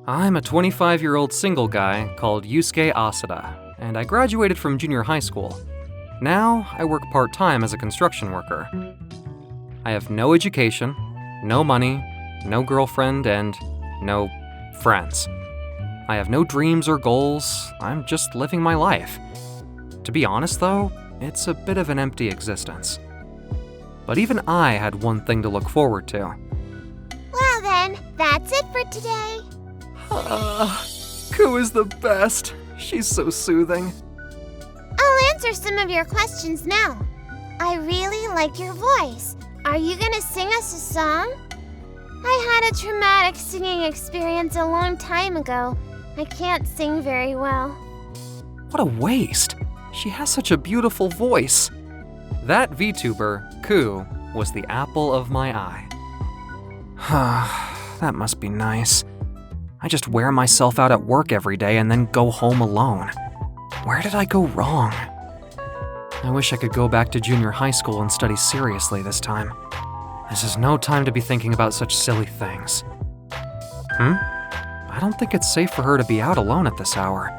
I'm a 25-year-old single guy called Yusuke Asada, and I graduated from junior high school. Now, I work part-time as a construction worker. I have no education, no money, no girlfriend, and no friends. I have no dreams or goals, I'm just living my life. To be honest though, it's a bit of an empty existence. But even I had one thing to look forward to. Well then, that's it for today. Ku is the best. She's so soothing. I'll answer some of your questions now. I really like your voice. Are you gonna sing us a song? I had a traumatic singing experience a long time ago. I can't sing very well. What a waste. She has such a beautiful voice. That VTuber, Ku, was the apple of my eye. That must be nice. I just wear myself out at work every day and then go home alone. Where did I go wrong? I wish I could go back to junior high school and study seriously this time. This is no time to be thinking about such silly things. I don't think it's safe for her to be out alone at this hour.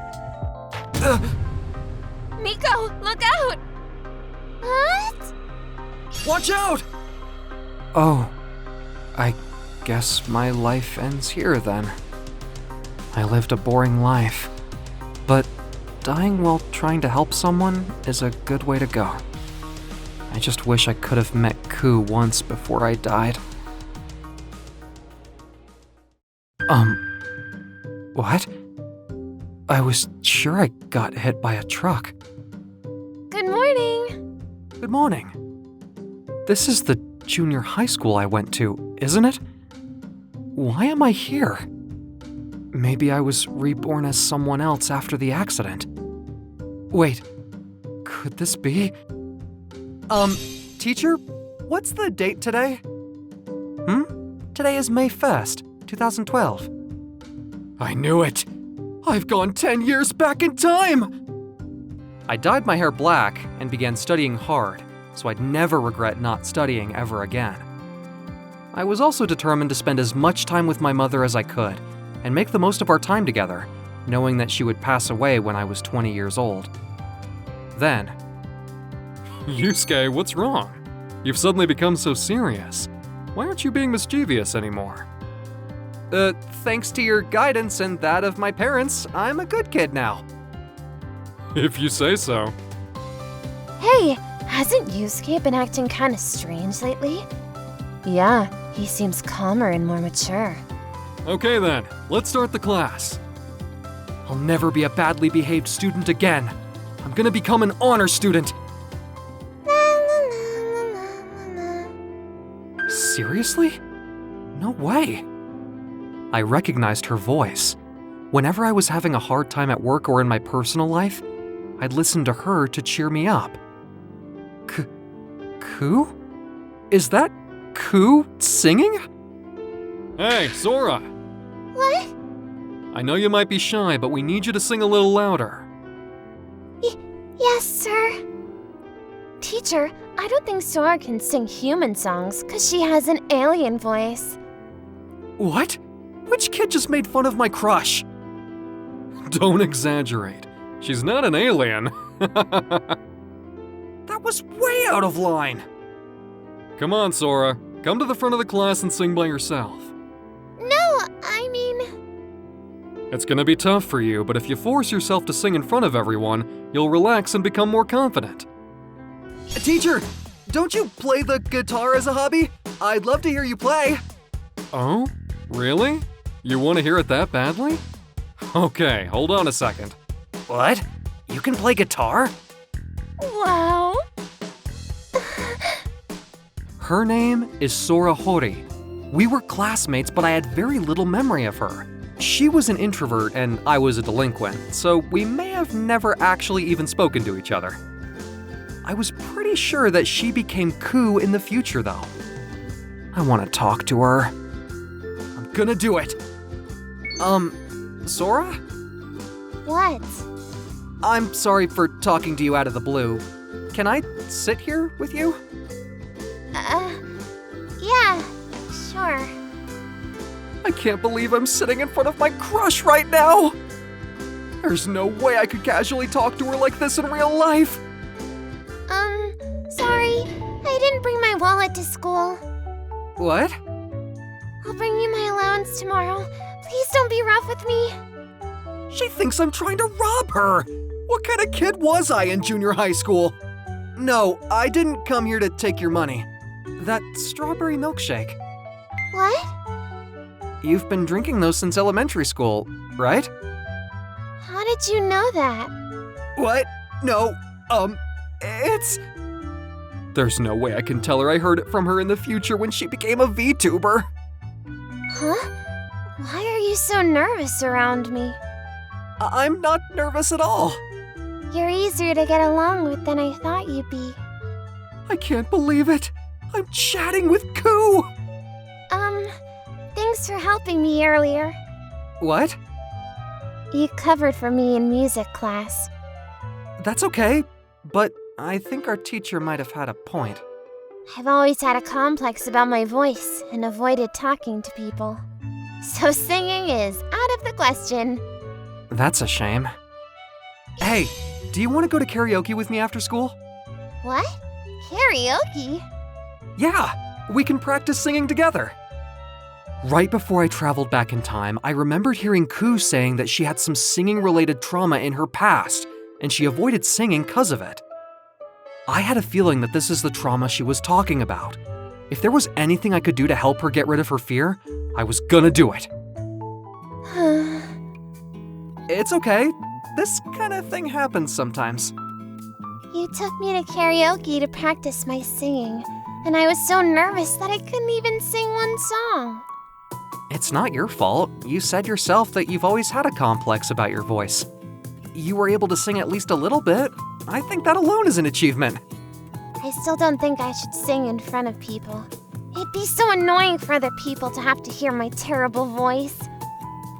Miko, look out! What? Watch out! Oh, I guess my life ends here then. I lived a boring life, but dying while trying to help someone is a good way to go. I just wish I could have met Ku once before I died. What? I was sure I got hit by a truck. Good morning. Good morning. This is the junior high school I went to, isn't it? Why am I here? Maybe I was reborn as someone else after the accident. Wait, could this be? Teacher, what's the date today? Today is May 1st, 2012. I knew it! I've gone 10 years back in time! I dyed my hair black and began studying hard, so I'd never regret not studying ever again. I was also determined to spend as much time with my mother as I could, and make the most of our time together, knowing that she would pass away when I was 20 years old. Then... Yusuke, what's wrong? You've suddenly become so serious. Why aren't you being mischievous anymore? Thanks to your guidance and that of my parents, I'm a good kid now. If you say so. Hey, hasn't Yusuke been acting kinda strange lately? Yeah, he seems calmer and more mature. Okay then, let's start the class. I'll never be a badly behaved student again. I'm gonna become an honor student. Seriously? No way. I recognized her voice. Whenever I was having a hard time at work or in my personal life, I'd listen to her to cheer me up. Ku? Is that Ku singing? Hey, Sora! What? I know you might be shy, but we need you to sing a little louder. Yes, sir. Teacher, I don't think Sora can sing human songs because she has an alien voice. What? Which kid just made fun of my crush? Don't exaggerate. She's not an alien. That was way out of line. Come on, Sora. Come to the front of the class and sing by yourself. No, I mean... It's gonna be tough for you, but if you force yourself to sing in front of everyone, you'll relax and become more confident. Teacher, don't you play the guitar as a hobby? I'd love to hear you play. Oh? Really? You want to hear it that badly? Okay, hold on a second. What? You can play guitar? Wow. Her name is Sora Hori. We were classmates, but I had very little memory of her. She was an introvert and I was a delinquent, so we may have never actually even spoken to each other. I was pretty sure that she became Ku in the future, though. I want to talk to her. I'm gonna do it. Sora? What? I'm sorry for talking to you out of the blue. Can I sit here with you? Yeah, sure. I can't believe I'm sitting in front of my crush right now! There's no way I could casually talk to her like this in real life! Sorry. I didn't bring my wallet to school. What? I'll bring you my allowance tomorrow. Please don't be rough with me. She thinks I'm trying to rob her! What kind of kid was I in junior high school? No, I didn't come here to take your money. That strawberry milkshake. What? You've been drinking those since elementary school, right? How did you know that? What? No, it's... There's no way I can tell her I heard it from her in the future when she became a VTuber. Huh? Why are you so nervous around me? I'm not nervous at all. You're easier to get along with than I thought you'd be. I can't believe it. I'm chatting with Koo. Thanks for helping me earlier. What? You covered for me in music class. That's okay, but I think our teacher might have had a point. I've always had a complex about my voice and avoided talking to people. So singing is out of the question. That's a shame. Hey, do you want to go to karaoke with me after school? What? Karaoke? Yeah, we can practice singing together. Right before I traveled back in time, I remembered hearing Koo saying that she had some singing-related trauma in her past, and she avoided singing because of it. I had a feeling that this is the trauma she was talking about. If there was anything I could do to help her get rid of her fear, I was gonna do it. It's okay. This kind of thing happens sometimes. You took me to karaoke to practice my singing, and I was so nervous that I couldn't even sing one song. It's not your fault. You said yourself that you've always had a complex about your voice. You were able to sing at least a little bit. I think that alone is an achievement. I still don't think I should sing in front of people. It'd be so annoying for other people to have to hear my terrible voice.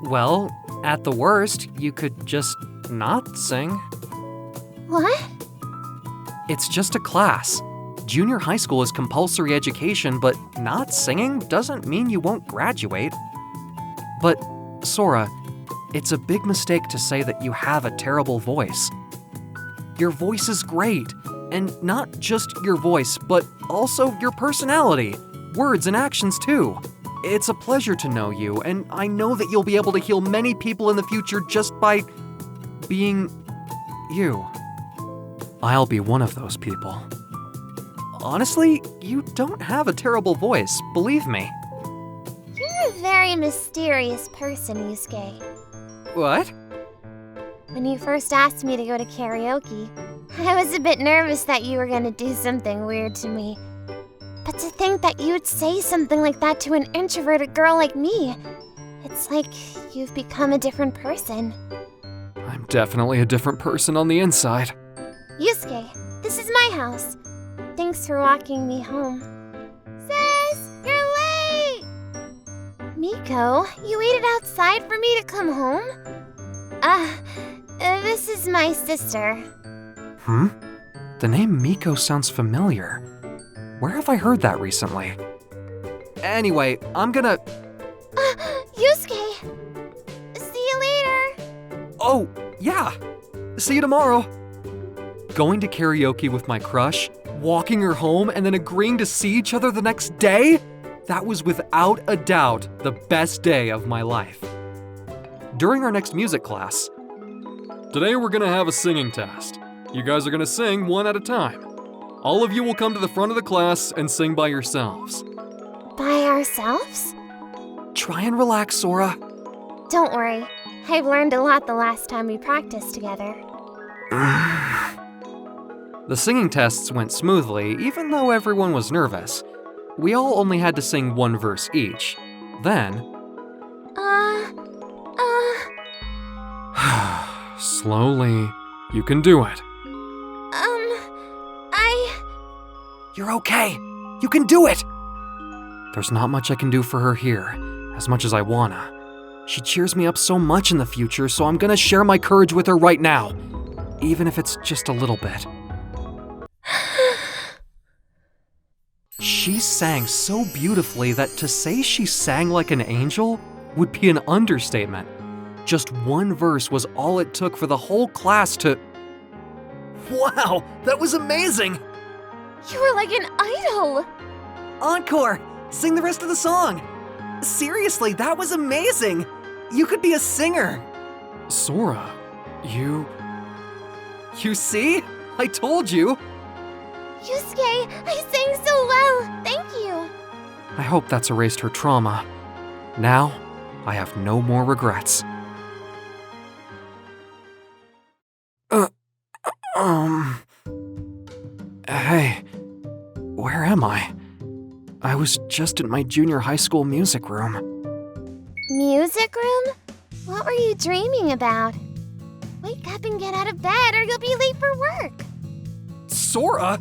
Well, at the worst, you could just not sing. What? It's just a class. Junior high school is compulsory education, but not singing doesn't mean you won't graduate. But, Sora, it's a big mistake to say that you have a terrible voice. Your voice is great, and not just your voice, but also your personality, words and actions too. It's a pleasure to know you, and I know that you'll be able to heal many people in the future just by being you. I'll be one of those people. Honestly, you don't have a terrible voice, believe me. You're a very mysterious person, Yusuke. What? When you first asked me to go to karaoke, I was a bit nervous that you were gonna do something weird to me. But to think that you'd say something like that to an introverted girl like me, it's like you've become a different person. I'm definitely a different person on the inside. Yusuke, this is my house. Thanks for walking me home. Sis, you're late! Miko, you waited outside for me to come home? This is my sister. The name Miko sounds familiar. Where have I heard that recently? Anyway, I'm gonna... Yusuke! See you later! Oh, yeah! See you tomorrow! Going to karaoke with my crush, walking her home, and then agreeing to see each other the next day? That was without a doubt the best day of my life. During our next music class, today we're gonna have a singing test. You guys are gonna sing one at a time. All of you will come to the front of the class and sing by yourselves. By ourselves? Try and relax, Sora. Don't worry. I've learned a lot the last time we practiced together. The singing tests went smoothly, even though everyone was nervous. We all only had to sing one verse each. Then... Slowly. You can do it. You're okay. You can do it! There's not much I can do for her here, as much as I wanna. She cheers me up so much in the future, so I'm gonna share my courage with her right now, even if it's just a little bit. She sang so beautifully that to say she sang like an angel would be an understatement. Just one verse was all it took for the whole class to... Wow, that was amazing! You were like an idol! Encore! Sing the rest of the song! Seriously, that was amazing! You could be a singer! Sora, you see? I told you! Yusuke, I sang so well! Thank you! I hope that's erased her trauma. Now, I have no more regrets. Hey, where am I? I was just in my junior high school music room. Music room? What were you dreaming about? Wake up and get out of bed or you'll be late for work. Sora,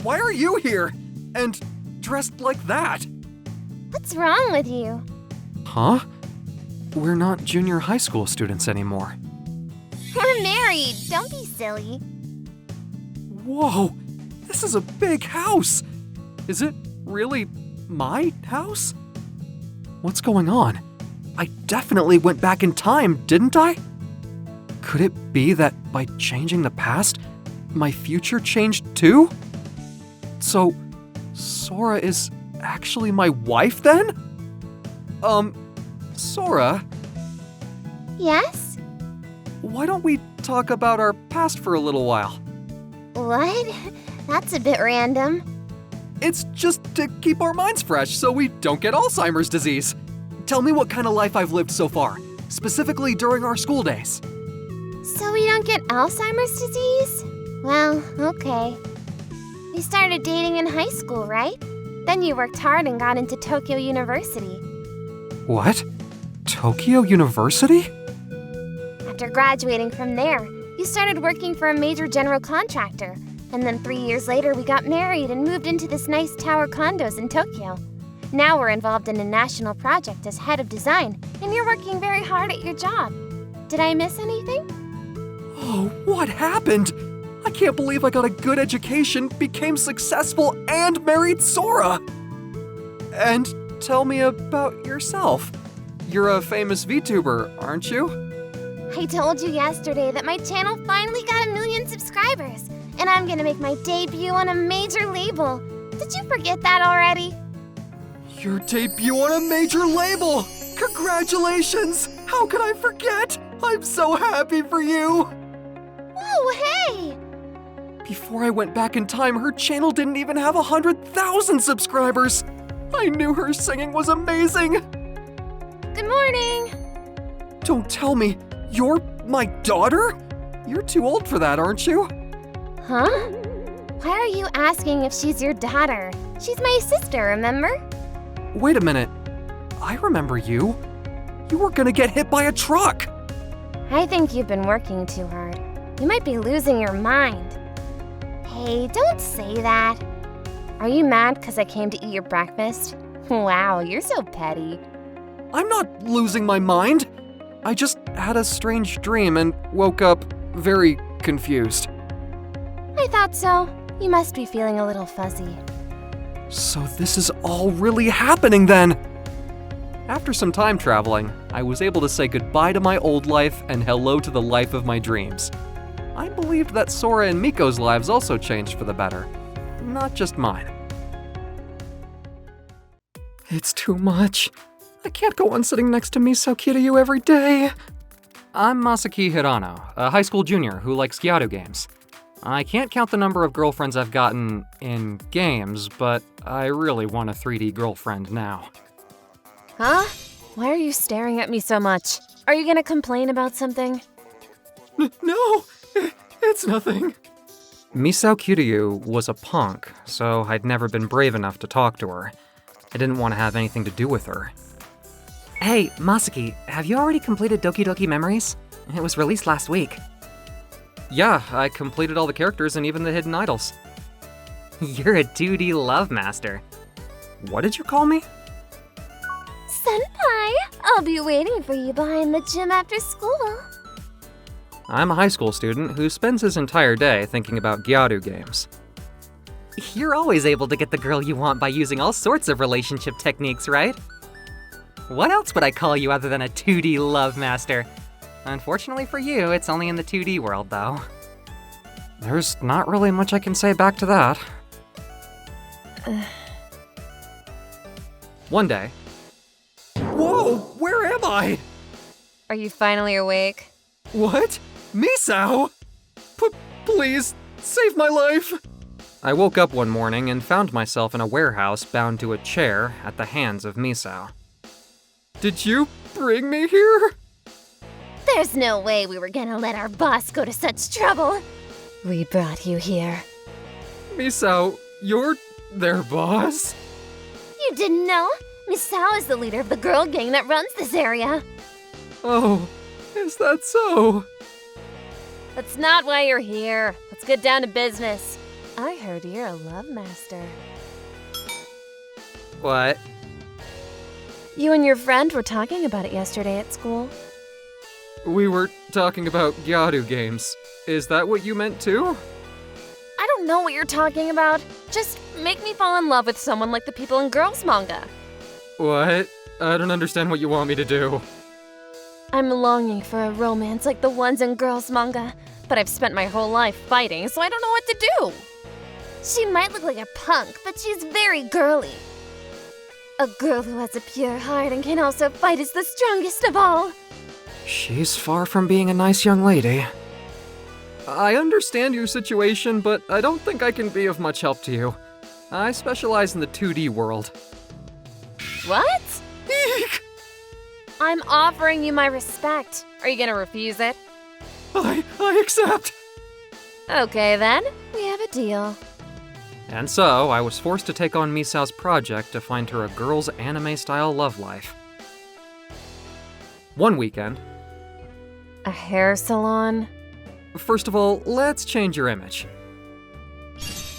why are you here? And dressed like that? What's wrong with you? Huh? We're not junior high school students anymore. We're married. Don't be silly. Whoa, this is a big house. Is it really my house? What's going on? I definitely went back in time, didn't I? Could it be that by changing the past, my future changed too? So, Sora is actually my wife then? Sora, Yes? why don't we talk about our past for a little while? What? That's a bit random. It's just to keep our minds fresh so we don't get Alzheimer's disease. Tell me what kind of life I've lived so far, specifically during our school days. So we don't get Alzheimer's disease? Well, okay. You started dating in high school, right? Then you worked hard and got into Tokyo University. What? Tokyo University? After graduating from there, you started working for a major general contractor. And then 3 years later, we got married and moved into this nice tower condos in Tokyo. Now we're involved in a national project as head of design, and you're working very hard at your job. Did I miss anything? Oh, what happened? I can't believe I got a good education, became successful, and married Sora! And tell me about yourself. You're a famous VTuber, aren't you? I told you yesterday that my channel finally got 1 million subscribers, and I'm gonna make my debut on a major label. Did you forget that already? Your debut on a major label! Congratulations! How could I forget? I'm so happy for you! Whoa, hey! Before I went back in time, her channel didn't even have 100,000 subscribers! I knew her singing was amazing! Good morning! Don't tell me, you're my daughter? You're too old for that, aren't you? Huh? Why are you asking if she's your daughter? She's my sister, remember? Wait a minute. I remember you. You were gonna get hit by a truck. I think you've been working too hard. You might be losing your mind. Hey, don't say that. Are you mad because I came to eat your breakfast? Wow, you're so petty. I'm not losing my mind. I just had a strange dream and woke up very confused. I thought so. You must be feeling a little fuzzy. So this is all really happening then. After some time traveling, I was able to say goodbye to my old life and hello to the life of my dreams. I believed that Sora and Miko's lives also changed for the better, not just mine. It's too much. I can't go on sitting next to Misa Kiryu every day. I'm Masaki Hirano, a high school junior who likes Gyaru games. I can't count the number of girlfriends I've gotten in games, but I really want a 3D girlfriend now. Huh? Why are you staring at me so much? Are you gonna complain about something? No, it's nothing. Misao Kiryu was a punk, so I'd never been brave enough to talk to her. I didn't want to have anything to do with her. Hey, Masaki, have you already completed Doki Doki Memories? It was released last week. Yeah, I completed all the characters and even the hidden idols. You're a 2D love master. What did you call me? Senpai, I'll be waiting for you behind the gym after school. I'm a high school student who spends his entire day thinking about Gyaru games. You're always able to get the girl you want by using all sorts of relationship techniques, right? What else would I call you other than a 2D love master? Unfortunately for you, it's only in the 2D world, though. There's not really much I can say back to that. One day... Whoa! Where am I? Are you finally awake? What? Misao? Please, save my life! I woke up one morning and found myself in a warehouse bound to a chair at the hands of Misao. Did you bring me here? There's no way we were gonna let our boss go to such trouble. We brought you here. Misao, you're their boss? You didn't know? Misao is the leader of the girl gang that runs this area. Oh, is that so? That's not why you're here. Let's get down to business. I heard you're a love master. What? You and your friend were talking about it yesterday at school. We were talking about Gyaru games. Is that what you meant too? I don't know what you're talking about. Just make me fall in love with someone like the people in girls' manga. What? I don't understand what you want me to do. I'm longing for a romance like the ones in girls' manga, but I've spent my whole life fighting, so I don't know what to do. She might look like a punk, but she's very girly. A girl who has a pure heart and can also fight is the strongest of all. She's far from being a nice young lady. I understand your situation, but I don't think I can be of much help to you. I specialize in the 2D world. What? Eek! I'm offering you my respect. Are you gonna refuse it? I accept! Okay then, we have a deal. And so, I was forced to take on Misao's project to find her a girl's anime-style love life. One weekend... A hair salon? First of all, let's change your image.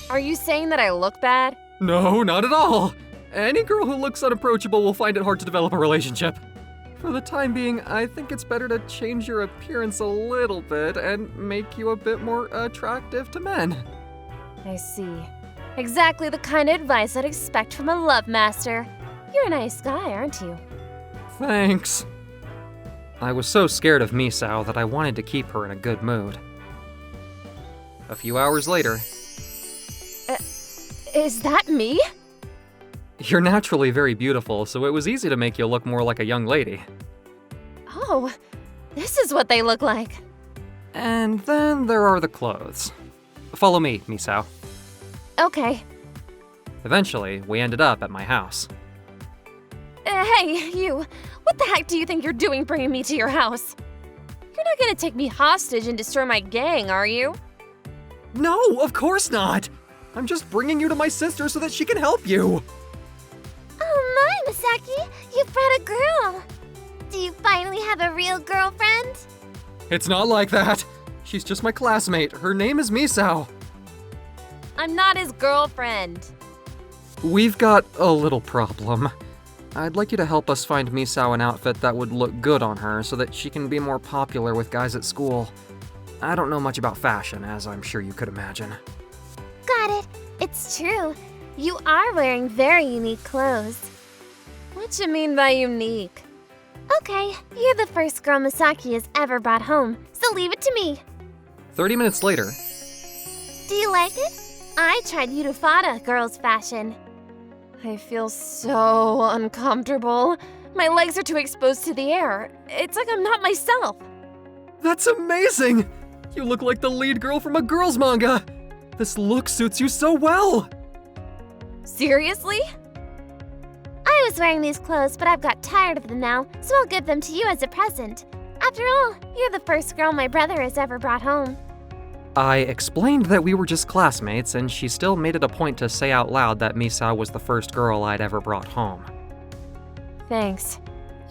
Are you saying that I look bad? No, not at all! Any girl who looks unapproachable will find it hard to develop a relationship. For the time being, I think it's better to change your appearance a little bit and make you a bit more attractive to men. I see. Exactly the kind of advice I'd expect from a love master. You're a nice guy, aren't you? Thanks. I was so scared of Misao that I wanted to keep her in a good mood. A few hours later... Is that me? You're naturally very beautiful, so it was easy to make you look more like a young lady. Oh, this is what they look like. And then there are the clothes. Follow me, Misao. Okay. Eventually, we ended up at my house. Hey, you. What the heck do you think you're doing bringing me to your house? You're not gonna take me hostage and destroy my gang, are you? No, of course not! I'm just bringing you to my sister so that she can help you! Oh my, Misaki, you brought a girl. Do you finally have a real girlfriend? It's not like that! She's just my classmate. Her name is Misao. I'm not his girlfriend. We've got a little problem. I'd like you to help us find Misao an outfit that would look good on her so that she can be more popular with guys at school. I don't know much about fashion, as I'm sure you could imagine. Got it. It's true. You are wearing very unique clothes. What you mean by unique? Okay, you're the first girl Misaki has ever brought home, so leave it to me. 30 minutes later... Do you like it? I tried Yurufata girls' fashion. I feel so uncomfortable. My legs are too exposed to the air. It's like I'm not myself. That's amazing! You look like the lead girl from a girls' manga! This look suits you so well! Seriously? I was wearing these clothes, but I've got tired of them now, so I'll give them to you as a present. After all, you're the first girl my brother has ever brought home. I explained that we were just classmates, and she still made it a point to say out loud that Misa was the first girl I'd ever brought home. Thanks.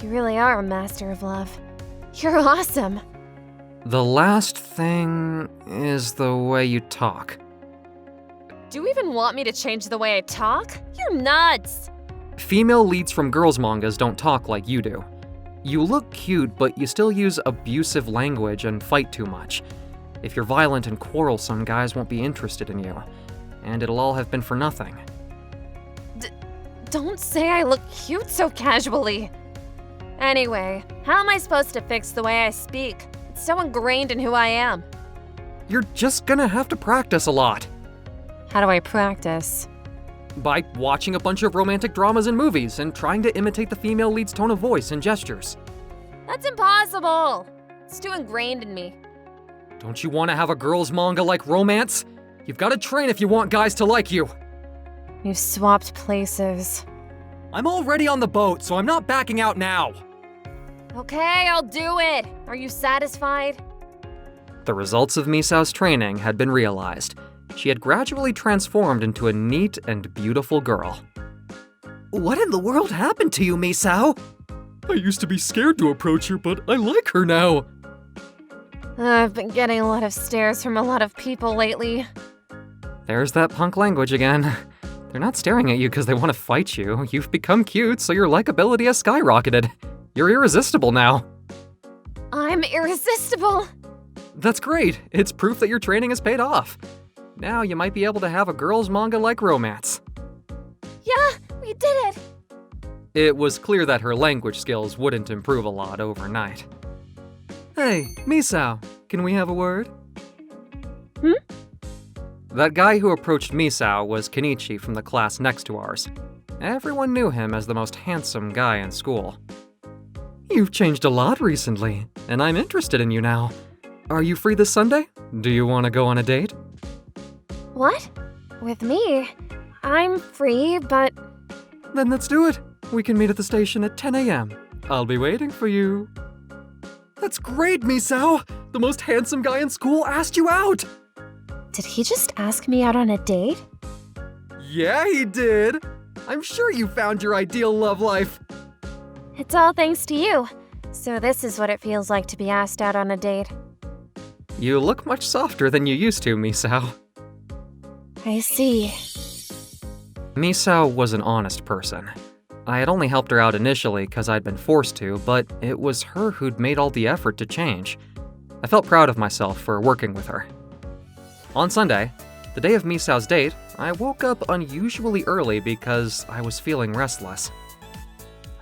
You really are a master of love. You're awesome. The last thing is the way you talk. Do you even want me to change the way I talk? You're nuts! Female leads from girls' mangas don't talk like you do. You look cute, but you still use abusive language and fight too much. If you're violent and quarrelsome, guys won't be interested in you. And it'll all have been for nothing. Don't say I look cute so casually. Anyway, how am I supposed to fix the way I speak? It's so ingrained in who I am. You're just gonna have to practice a lot. How do I practice? By watching a bunch of romantic dramas and movies and trying to imitate the female lead's tone of voice and gestures. That's impossible! It's too ingrained in me. Don't you want to have a girls' manga-like romance? You've got to train if you want guys to like you. We've swapped places. I'm already on the boat, so I'm not backing out now. Okay, I'll do it. Are you satisfied? The results of Misao's training had been realized. She had gradually transformed into a neat and beautiful girl. What in the world happened to you, Misao? I used to be scared to approach her, but I like her now. I've been getting a lot of stares from a lot of people lately. There's that punk language again. They're not staring at you because they want to fight you. You've become cute, so your likability has skyrocketed. You're irresistible now. I'm irresistible. That's great. It's proof that your training has paid off. Now you might be able to have a girls' manga-like romance. Yeah, we did it. It was clear that her language skills wouldn't improve a lot overnight. Hey, Misao, can we have a word? That guy who approached Misao was Kenichi from the class next to ours. Everyone knew him as the most handsome guy in school. You've changed a lot recently, and I'm interested in you now. Are you free this Sunday? Do you want to go on a date? What? With me? I'm free, but... Then let's do it. We can meet at the station at 10 a.m. I'll be waiting for you. That's great, Misao! The most handsome guy in school asked you out! Did he just ask me out on a date? Yeah, he did! I'm sure you found your ideal love life. It's all thanks to you. So this is what it feels like to be asked out on a date. You look much softer than you used to, Misao. I see. Misao was an honest person. I had only helped her out initially because I'd been forced to, but it was her who'd made all the effort to change. I felt proud of myself for working with her. On Sunday, the day of Misao's date, I woke up unusually early because I was feeling restless.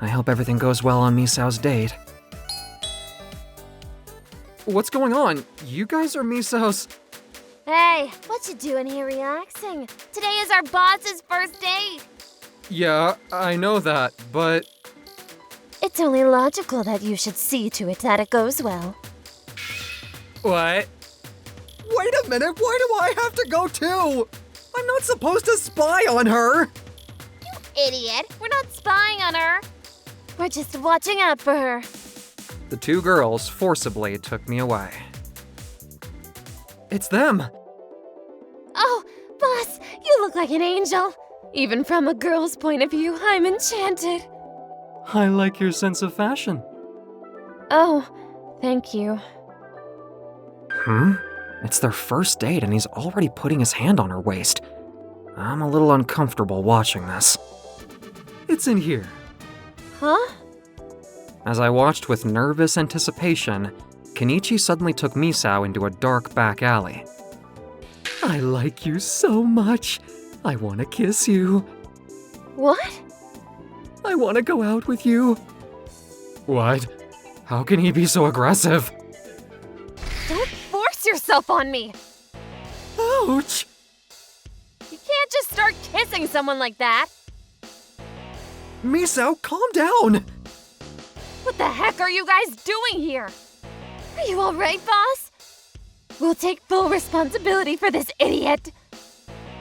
I hope everything goes well on Misao's date. What's going on? You guys are Misao's... Hey, what you doing here relaxing? Today is our boss's first date. Yeah, I know that, but... It's only logical that you should see to it that it goes well. What? Wait a minute, why do I have to go too? I'm not supposed to spy on her! You idiot! We're not spying on her. We're just watching out for her. The two girls forcibly took me away. It's them! Oh, boss, you look like an angel. Even from a girl's point of view, I'm enchanted. I like your sense of fashion. Oh, thank you. It's their first date and he's already putting his hand on her waist. I'm a little uncomfortable watching this. It's in here. Huh? As I watched with nervous anticipation, Kenichi suddenly took Misao into a dark back alley. I like you so much. I want to kiss you. What? I want to go out with you. What? How can he be so aggressive? Don't force yourself on me! Ouch! You can't just start kissing someone like that! Misao, calm down! What the heck are you guys doing here? Are you alright, boss? We'll take full responsibility for this idiot!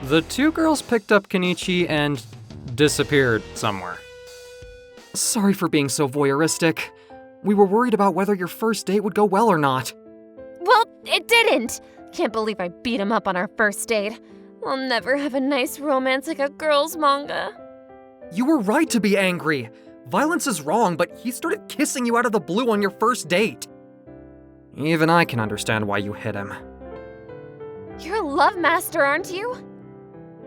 The two girls picked up Kenichi and disappeared somewhere. Sorry for being so voyeuristic. We were worried about whether your first date would go well or not. Well, it didn't! Can't believe I beat him up on our first date. I'll never have a nice romance like a girl's manga. You were right to be angry. Violence is wrong, but he started kissing you out of the blue on your first date. Even I can understand why you hit him. You're a love master, aren't you?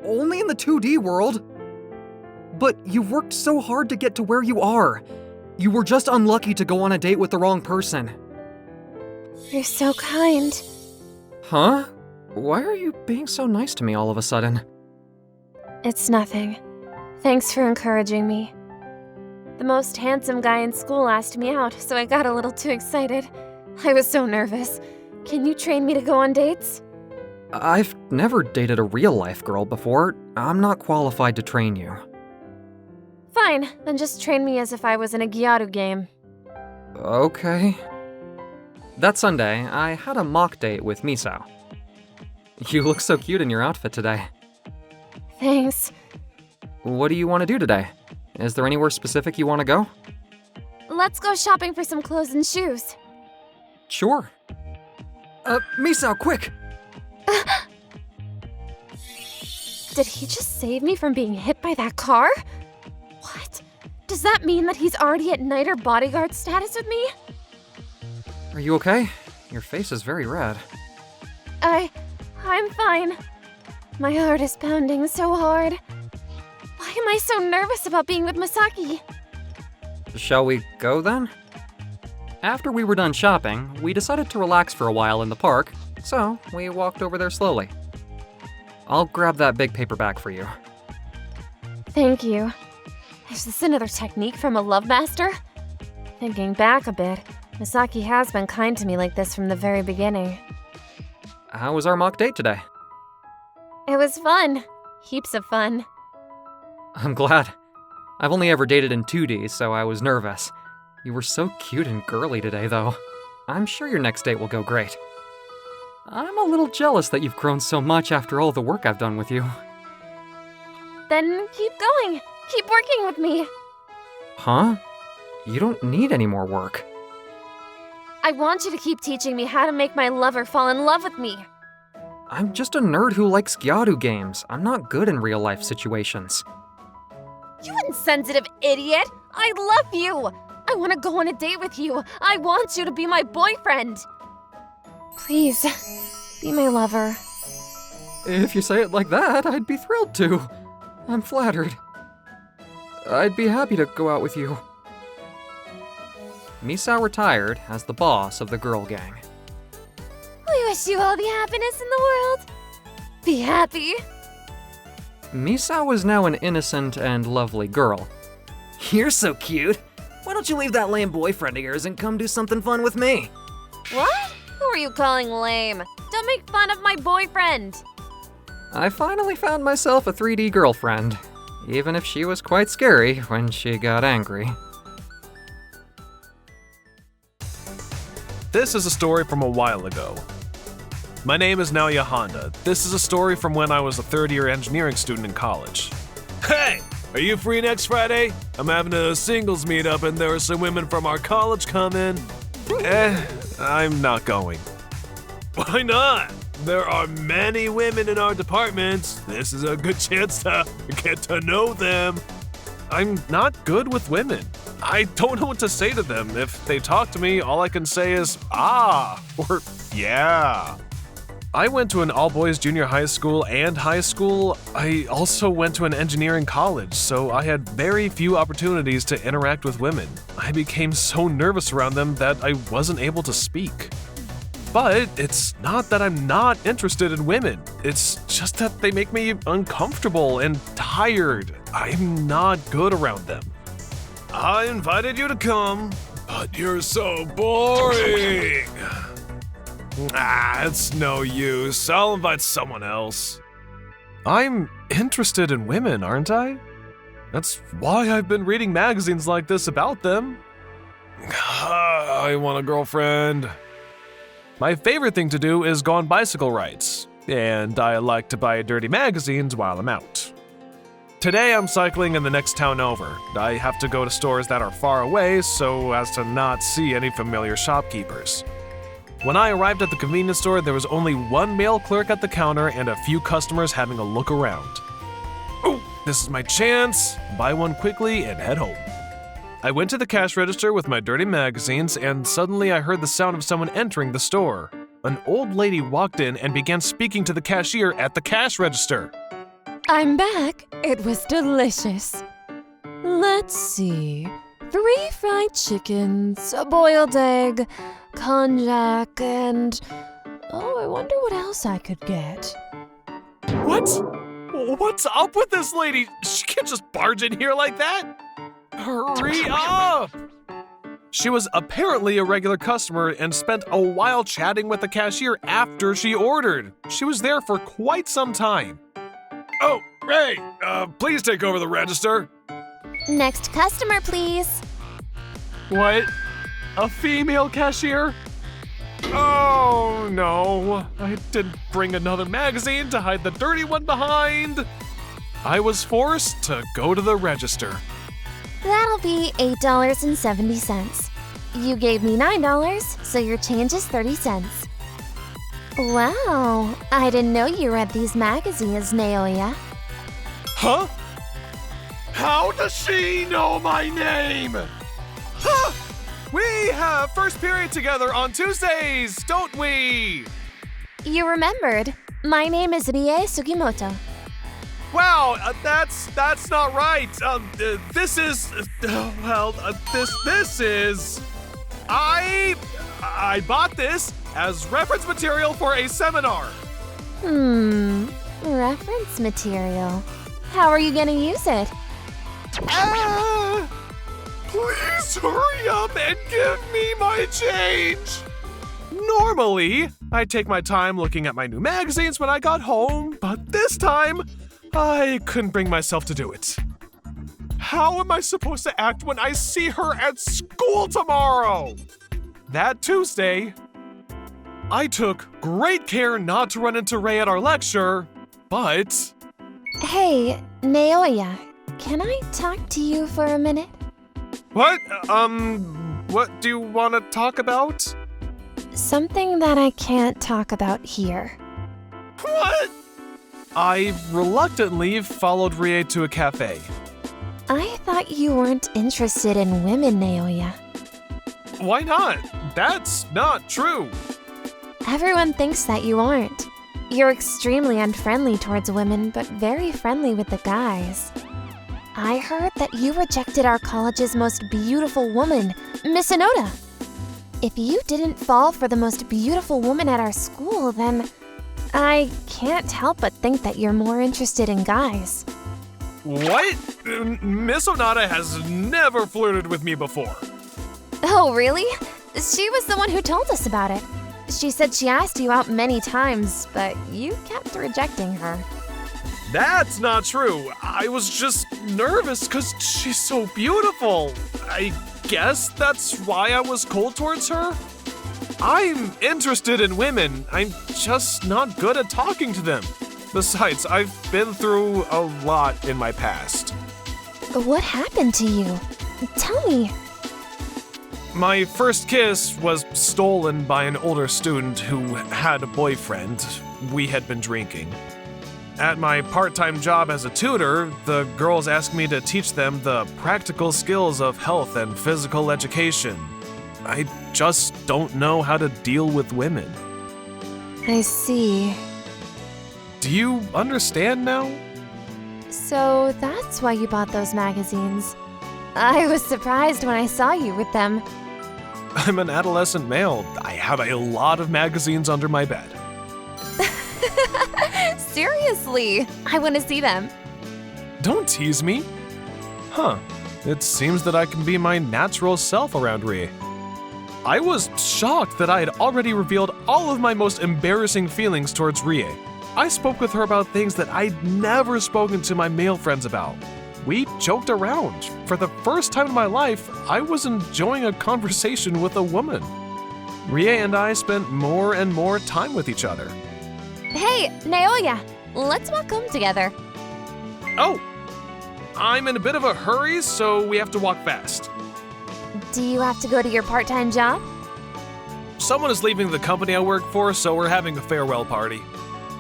Only in the 2D world. But you worked so hard to get to where you are. You were just unlucky to go on a date with the wrong person. You're so kind. Huh? Why are you being so nice to me all of a sudden? It's nothing. Thanks for encouraging me. The most handsome guy in school asked me out, so I got a little too excited. I was so nervous. Can you train me to go on dates? I've never dated a real-life girl before. I'm not qualified to train you. Fine, then just train me as if I was in a Gyaru game. Okay. That Sunday, I had a mock date with Misa. You look so cute in your outfit today. Thanks. What do you want to do today? Is there anywhere specific you want to go? Let's go shopping for some clothes and shoes. Sure. Misa, quick! Did he just save me from being hit by that car? What? Does that mean that he's already at knight or bodyguard status with me? Are you okay? Your face is very red. I'm fine. My heart is pounding so hard. Why am I so nervous about being with Masaki? Shall we go then? After we were done shopping, we decided to relax for a while in the park, so we walked over there slowly. I'll grab that big paper bag for you. Thank you. Is this another technique from a love master? Thinking back a bit, Masaki has been kind to me like this from the very beginning. How was our mock date today? It was fun. Heaps of fun. I'm glad. I've only ever dated in 2D, so I was nervous. You were so cute and girly today, though. I'm sure your next date will go great. I'm a little jealous that you've grown so much after all the work I've done with you. Then keep going. Keep working with me. Huh? You don't need any more work. I want you to keep teaching me how to make my lover fall in love with me. I'm just a nerd who likes Gyaru games. I'm not good in real-life situations. You insensitive idiot! I love you! I want to go on a date with you. I want you to be my boyfriend. Please, be my lover. If you say it like that, I'd be thrilled to. I'm flattered. I'd be happy to go out with you. Misa retired as the boss of the girl gang. We wish you all the happiness in the world. Be happy. Misa was now an innocent and lovely girl. You're so cute. Why don't you leave that lame boyfriend of yours and come do something fun with me? What? Who are you calling lame? Don't make fun of my boyfriend. I finally found myself a 3D girlfriend, even if she was quite scary when she got angry. This is a story from a while ago. My name is Naoya Honda. This is a story from when I was a third-year engineering student in college. Hey! Are you free next Friday? I'm having a singles meetup and there are some women from our college coming. I'm not going. Why not? There are many women in our departments. This is a good chance to get to know them. I'm not good with women. I don't know what to say to them. If they talk to me, all I can say is, ah, or yeah. I went to an all-boys junior high school and high school. I also went to an engineering college, so I had very few opportunities to interact with women. I became so nervous around them that I wasn't able to speak. But it's not that I'm not interested in women. It's just that they make me uncomfortable and tired. I'm not good around them. I invited you to come, but you're so boring. It's no use. I'll invite someone else. I'm interested in women, aren't I? That's why I've been reading magazines like this about them. I want a girlfriend. My favorite thing to do is go on bicycle rides, and I like to buy dirty magazines while I'm out. Today I'm cycling in the next town over. I have to go to stores that are far away so as to not see any familiar shopkeepers. When I arrived at the convenience store, there was only one male clerk at the counter and a few customers having a look around. Oh, this is my chance. Buy one quickly and head home. I went to the cash register with my dirty magazines and suddenly I heard the sound of someone entering the store. An old lady walked in and began speaking to the cashier at the cash register. I'm back. It was delicious. Let's see. 3 fried chickens, a boiled egg, konjac, and... oh, I wonder what else I could get. What? What's up with this lady? She can't just barge in here like that. Hurry up! She was apparently a regular customer and spent a while chatting with the cashier after she ordered. She was there for quite some time. Oh, Ray, please take over the register. Next customer, please. What? A female cashier? Oh, no. I didn't bring another magazine to hide the dirty one behind. I was forced to go to the register. That'll be $8.70. You gave me $9, so your change is 30 cents. Wow, I didn't know you read these magazines, Naoya. Huh? How does she know my name? Huh? We have first period together on Tuesdays, don't we? You remembered. My name is Rie Sugimoto. Wow, that's not right. This is, this is. I bought this as reference material for a seminar. Reference material. How are you gonna use it? Please hurry up and give me my change. Normally, I take my time looking at my new magazines when I got home, but this time, I couldn't bring myself to do it. How am I supposed to act when I see her at school tomorrow? That Tuesday, I took great care not to run into Ray at our lecture, but... Hey, Naoya, can I talk to you for a minute? What? What do you want to talk about? Something that I can't talk about here. What? I reluctantly followed Rie to a cafe. I thought you weren't interested in women, Naoya. Why not? That's not true. Everyone thinks that you aren't. You're extremely unfriendly towards women, but very friendly with the guys. I heard that you rejected our college's most beautiful woman, Miss Inoda. If you didn't fall for the most beautiful woman at our school, then I can't help but think that you're more interested in guys. What? Miss Onada has never flirted with me before. Oh, really? She was the one who told us about it. She said she asked you out many times, but you kept rejecting her. That's not true. I was just nervous because she's so beautiful. I guess that's why I was cold towards her. I'm interested in women. I'm just not good at talking to them. Besides, I've been through a lot in my past. What happened to you? Tell me. My first kiss was stolen by an older student who had a boyfriend. We had been drinking. At my part-time job as a tutor, the girls asked me to teach them the practical skills of health and physical education. I just don't know how to deal with women. I see. Do you understand now? So that's why you bought those magazines. I was surprised when I saw you with them. I'm an adolescent male. I have a lot of magazines under my bed. Seriously, I want to see them. Don't tease me. Huh, it seems that I can be my natural self around Rie. I was shocked that I had already revealed all of my most embarrassing feelings towards Rie. I spoke with her about things that I'd never spoken to my male friends about. We joked around. For the first time in my life, I was enjoying a conversation with a woman. Rie and I spent more and more time with each other. Hey, Naoya, let's walk home together. Oh, I'm in a bit of a hurry, so we have to walk fast. Do you have to go to your part-time job? Someone is leaving the company I work for, so we're having a farewell party.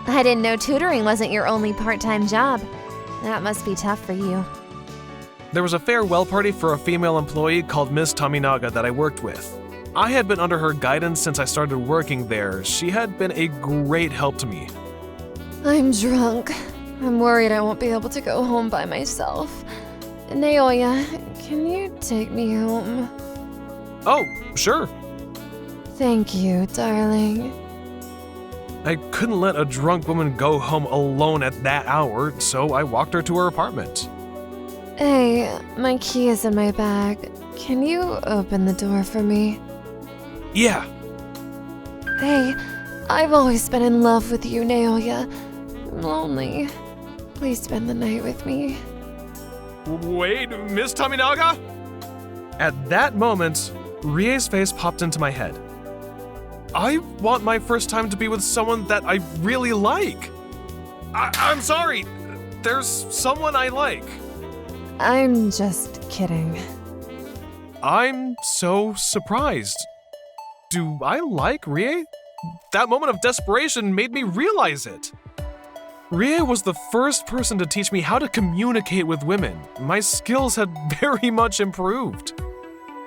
I didn't know tutoring wasn't your only part-time job. That must be tough for you. There was a farewell party for a female employee called Miss Taminaga that I worked with. I had been under her guidance since I started working there. She had been a great help to me. I'm drunk. I'm worried I won't be able to go home by myself. Naoya, can you take me home? Oh, sure. Thank you, darling. I couldn't let a drunk woman go home alone at that hour, so I walked her to her apartment. Hey, my key is in my bag. Can you open the door for me? Yeah. Hey, I've always been in love with you, Naoya. I'm lonely. Please spend the night with me. Wait, Miss Tominaga? At that moment, Rie's face popped into my head. I want my first time to be with someone that I really like. I'm sorry. There's someone I like. I'm just kidding. I'm so surprised. Do I like Rie? That moment of desperation made me realize it. Rie was the first person to teach me how to communicate with women. My skills had very much improved.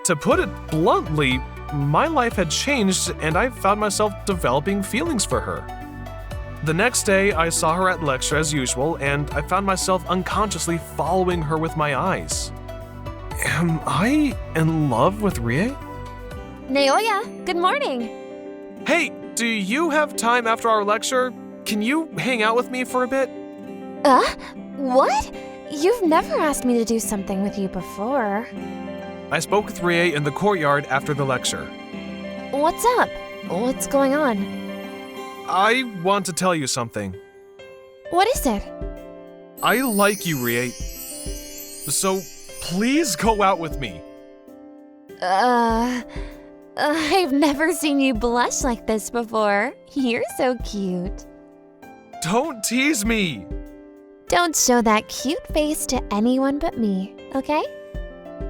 To put it bluntly, my life had changed and I found myself developing feelings for her. The next day, I saw her at lecture as usual, and I found myself unconsciously following her with my eyes. Am I in love with Rie? Naoya, good morning. Hey, do you have time after our lecture? Can you hang out with me for a bit? What? You've never asked me to do something with you before. I spoke with Rie in the courtyard after the lecture. What's up? What's going on? I want to tell you something. What is it? I like you, Rie. So please go out with me. I've never seen you blush like this before. You're so cute. Don't tease me. Don't show that cute face to anyone but me, okay?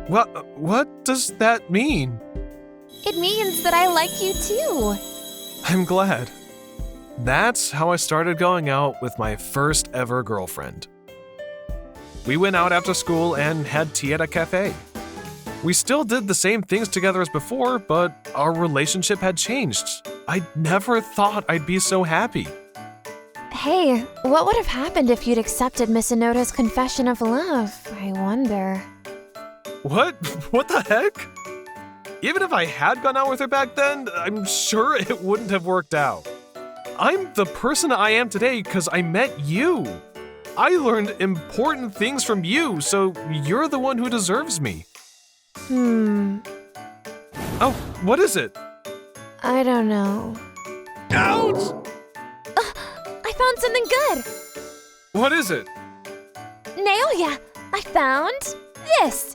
What does that mean? It means that I like you too. I'm glad. That's how I started going out with my first ever girlfriend. We went out after school and had tea at a cafe. We still did the same things together as before, but our relationship had changed. I never thought I'd be so happy. Hey, what would have happened if you'd accepted Miss Inota's confession of love? I wonder. What? What the heck? Even if I had gone out with her back then, I'm sure it wouldn't have worked out. I'm the person I am today because I met you. I learned important things from you, so you're the one who deserves me. Oh, what is it? I don't know. Ouch! I found something good! What is it? Naoya, I found this!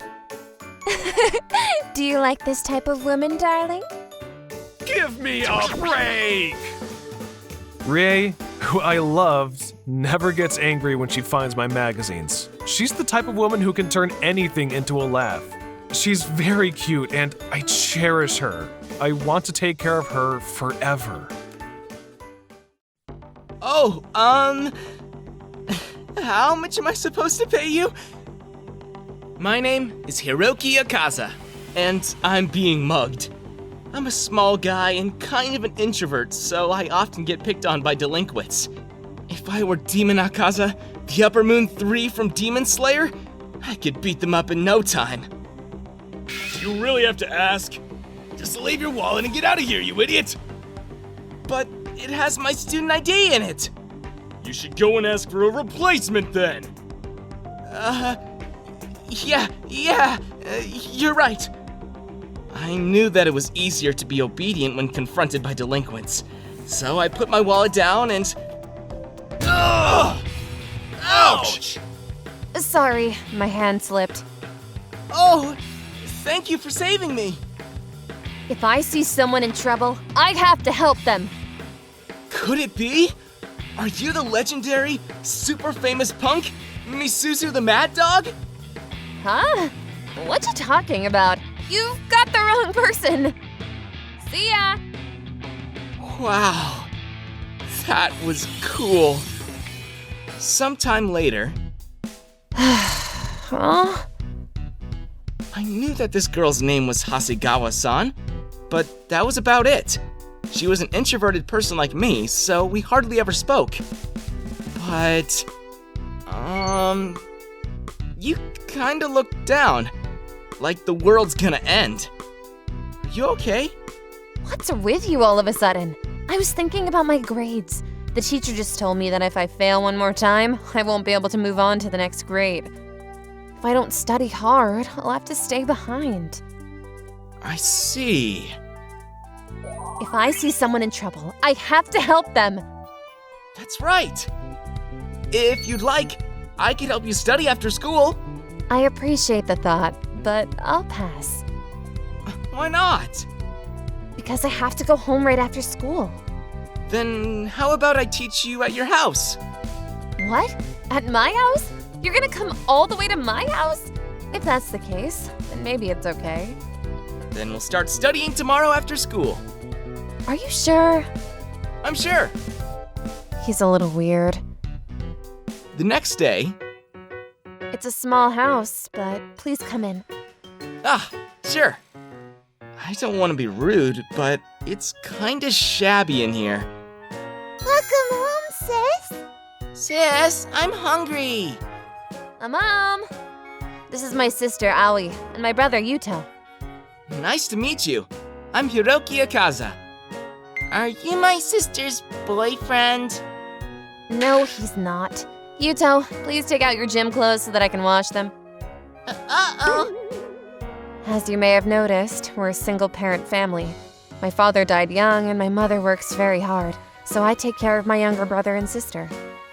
Do you like this type of woman, darling? Give me a break! Rie, who I loved, never gets angry when she finds my magazines. She's the type of woman who can turn anything into a laugh. She's very cute and I cherish her. I want to take care of her forever. Oh, how much am I supposed to pay you? My name is Hioki Akaza, and I'm being mugged. I'm a small guy and kind of an introvert, so I often get picked on by delinquents. If I were Demon Akaza, the Upper Moon 3 from Demon Slayer, I could beat them up in no time. You really have to ask? Just leave your wallet and get out of here, you idiot! But it has my student ID in it. You should go and ask for a replacement then. Yeah, you're right. I knew that it was easier to be obedient when confronted by delinquents, so I put my wallet down and... Ugh! Ouch! Sorry, my hand slipped. Oh, thank you for saving me. If I see someone in trouble, I have to help them. Could it be? Are you the legendary, super famous punk, Misuzu the Mad Dog? Huh? What you talking about? You've got the wrong person. See ya. Wow, that was cool. Sometime later, Huh? I knew that this girl's name was Hasegawa-san, but that was about it. She was an introverted person like me, so we hardly ever spoke. But, you kinda looked down, like the world's gonna end. Are you okay? What's with you all of a sudden? I was thinking about my grades. The teacher just told me that if I fail one more time, I won't be able to move on to the next grade. If I don't study hard, I'll have to stay behind. I see. If I see someone in trouble, I have to help them. That's right. If you'd like, I could help you study after school. I appreciate the thought, but I'll pass. Why not? Because I have to go home right after school. Then how about I teach you at your house? What? At my house? You're gonna come all the way to my house? If that's the case, then maybe it's okay. Then we'll start studying tomorrow after school. Are you sure? I'm sure. He's a little weird. The next day... It's a small house, but please come in. Ah, sure. I don't want to be rude, but it's kinda shabby in here. Welcome home, sis. Sis, I'm hungry. Mom! This is my sister, Aoi, and my brother, Yuto. Nice to meet you. I'm Hioki and Are you my sister's boyfriend? No, he's not. Yuto, please take out your gym clothes so that I can wash them. Uh-oh. As you may have noticed, we're a single-parent family. My father died young and my mother works very hard, so I take care of my younger brother and sister.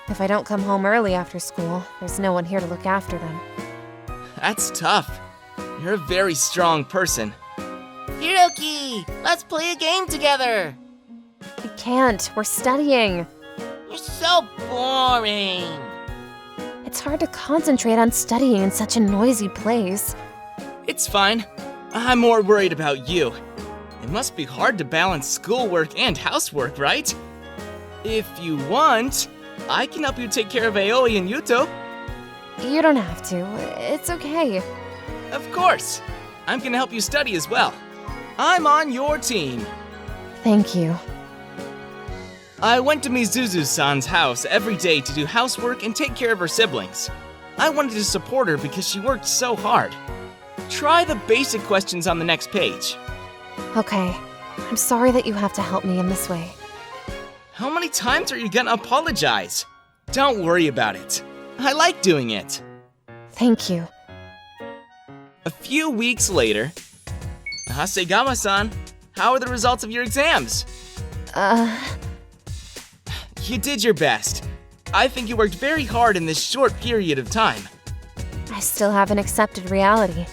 If I don't come home early after school, there's no one here to look after them. That's tough. You're a very strong person. Hiroki, let's play a game together. We can't, we're studying. You're so boring. It's hard to concentrate on studying in such a noisy place. It's fine. I'm more worried about you. It must be hard to balance schoolwork and housework, right? If you want, I can help you take care of Aoi and Yuto. You don't have to, it's okay. Of course. I'm gonna help you study as well. I'm on your team. Thank you. I went to Misuzu-san's house every day to do housework and take care of her siblings. I wanted to support her because she worked so hard. Try the basic questions on the next page. Okay, I'm sorry that you have to help me in this way. How many times are you gonna apologize? Don't worry about it. I like doing it. Thank you. A few weeks later, Hasegawa-san, how are the results of your exams? You did your best. I think you worked very hard in this short period of time. I still haven't accepted reality.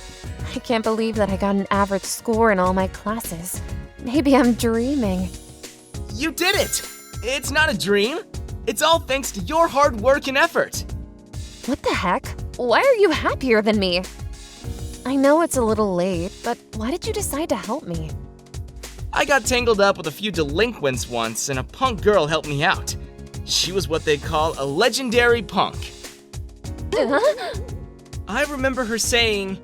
I can't believe that I got an average score in all my classes. Maybe I'm dreaming. You did it! It's not a dream. It's all thanks to your hard work and effort. What the heck? Why are you happier than me? I know it's a little late, but why did you decide to help me? I got tangled up with a few delinquents once, and a punk girl helped me out. She was what they call a legendary punk. I remember her saying,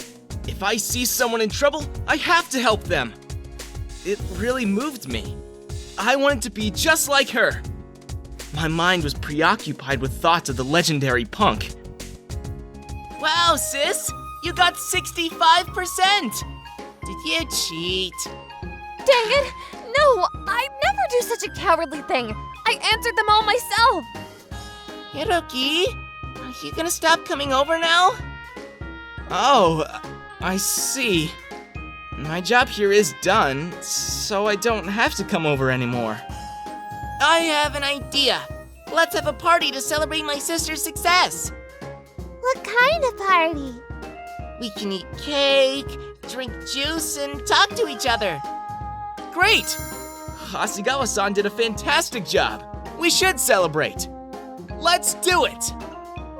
"If I see someone in trouble, I have to help them." It really moved me. I wanted to be just like her. My mind was preoccupied with thoughts of the legendary punk. Wow, sis! You got 65%! Did you cheat? Dang it! No, I'd never do such a cowardly thing. I answered them all myself. Hiroki, are you gonna stop coming over now? Oh, I see. My job here is done, so I don't have to come over anymore. I have an idea. Let's have a party to celebrate my sister's success. What kind of party? We can eat cake, drink juice, and talk to each other. Great! Hasegawa-san did a fantastic job. We should celebrate. Let's do it!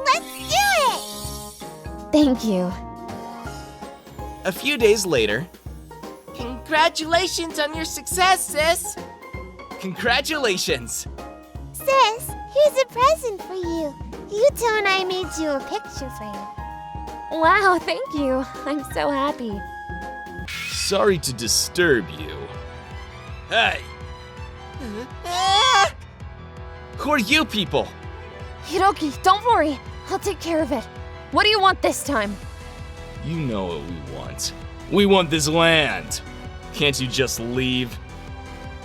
Let's do it! Thank you. A few days later, congratulations on your success, sis! Congratulations! Sis, here's a present for you. Yuto and I made you a picture frame. Wow, thank you. I'm so happy. Sorry to disturb you. Hey, Who are you people? Hiroki, don't worry. I'll take care of it. What do you want this time? you know what we want. We want this land. Can't you just leave?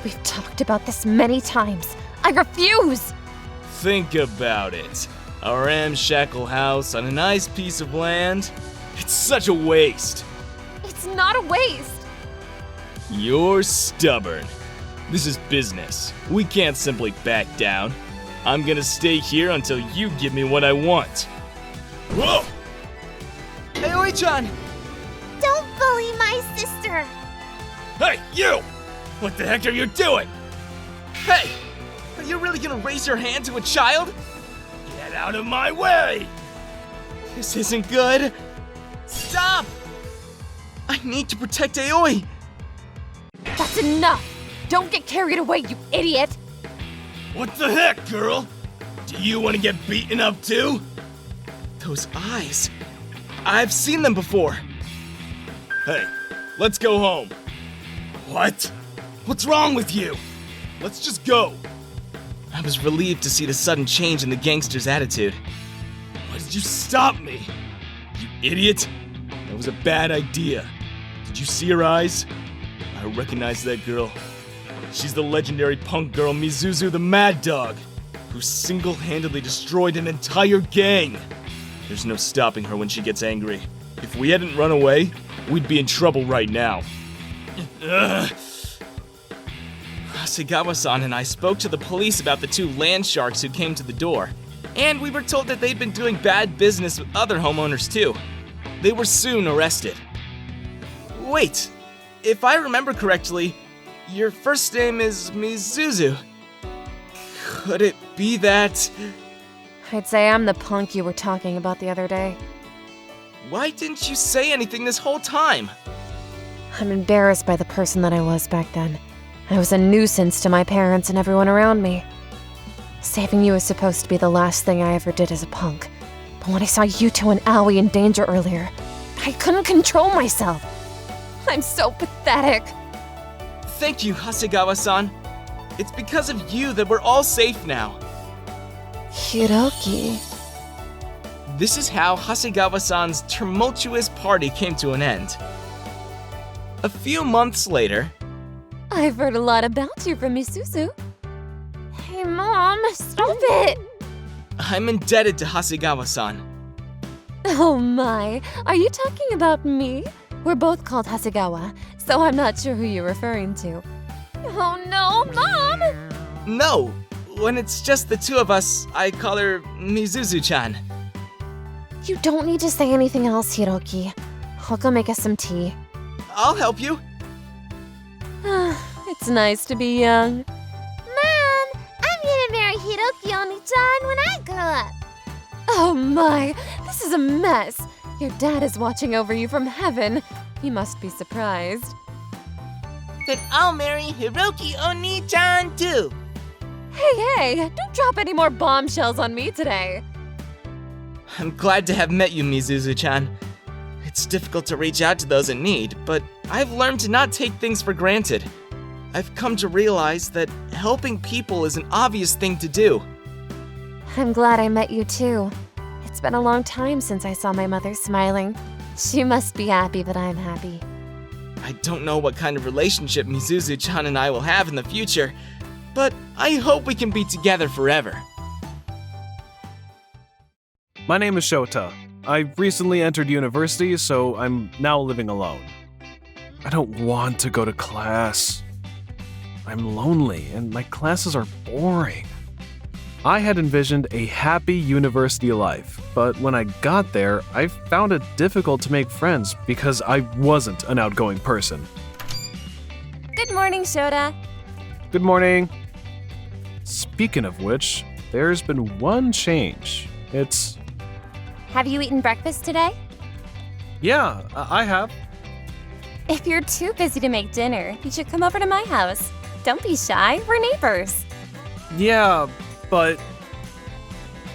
We've talked about this many times. I refuse! Think about it. A ramshackle house on a nice piece of land? It's such a waste. It's not a waste. You're stubborn. This is business. We can't simply back down. I'm gonna stay here until you give me what I want. Whoa! Aoi-chan! Don't bully my sister! Hey, you! What the heck are you doing? Hey! Are you really gonna raise your hand to a child? Get out of my way! This isn't good. Stop! I need to protect Aoi! That's enough. Don't get carried away, you idiot. What the heck, girl? Do you want to get beaten up too? Those eyes. I've seen them before. Hey, let's go home. What? What's wrong with you? Let's just go. I was relieved to see the sudden change in the gangster's attitude. Why did you stop me? You idiot! That was a bad idea. Did you see her eyes? I recognize that girl. She's the legendary punk girl Misuzu the Mad Dog, who single-handedly destroyed an entire gang. There's no stopping her when she gets angry. If we hadn't run away, we'd be in trouble right now. Hasegawa-san and I spoke to the police about the 2 land sharks who came to the door, and we were told that they'd been doing bad business with other homeowners too. They were soon arrested. Wait, if I remember correctly, your first name is Misuzu. Could it be that... I'd say I'm the punk you were talking about the other day. Why didn't you say anything this whole time? I'm embarrassed by the person that I was back then. I was a nuisance to my parents and everyone around me. Saving you was supposed to be the last thing I ever did as a punk. But when I saw you 2 and Aoi in danger earlier, I couldn't control myself. I'm so pathetic. Thank you, Hasegawa-san. It's because of you that we're all safe now. Hioki. This is how Hasegawa-san's tumultuous party came to an end. A few months later... I've heard a lot about you from Misuzu. Hey, Mom, Stop it! I'm indebted to Hasegawa-san. Oh my, are you talking about me? We're both called Hasegawa, so I'm not sure who you're referring to. Oh no, Mom! No, when it's just the 2 of us, I call her Misuzu-chan. You don't need to say anything else, Hioki. I'll go make us some tea. I'll help you. It's nice to be young. Mom, I'm gonna marry Hioki Oni-chan when I grow up. Oh my, this is a mess. Your dad is watching over you from heaven. He must be surprised. Then I'll marry Hioki Oni-chan too. Hey, don't drop any more bombshells on me today. I'm glad to have met you, Misuzu-chan. It's difficult to reach out to those in need, but I've learned to not take things for granted. I've come to realize that helping people is an obvious thing to do. I'm glad I met you too. It's been a long time since I saw my mother smiling. She must be happy that I'm happy. I don't know what kind of relationship Misuzu-chan and I will have in the future, but I hope we can be together forever. My name is Shota. I recently entered university, so I'm now living alone. I don't want to go to class. I'm lonely, and my classes are boring. I had envisioned a happy university life, but when I got there, I found it difficult to make friends because I wasn't an outgoing person. Good morning, Shota. Good morning. Speaking of which, there's been one change. It's... Have you eaten breakfast today? Yeah, I have. If you're too busy to make dinner, you should come over to my house. Don't be shy, we're neighbors. Yeah, but...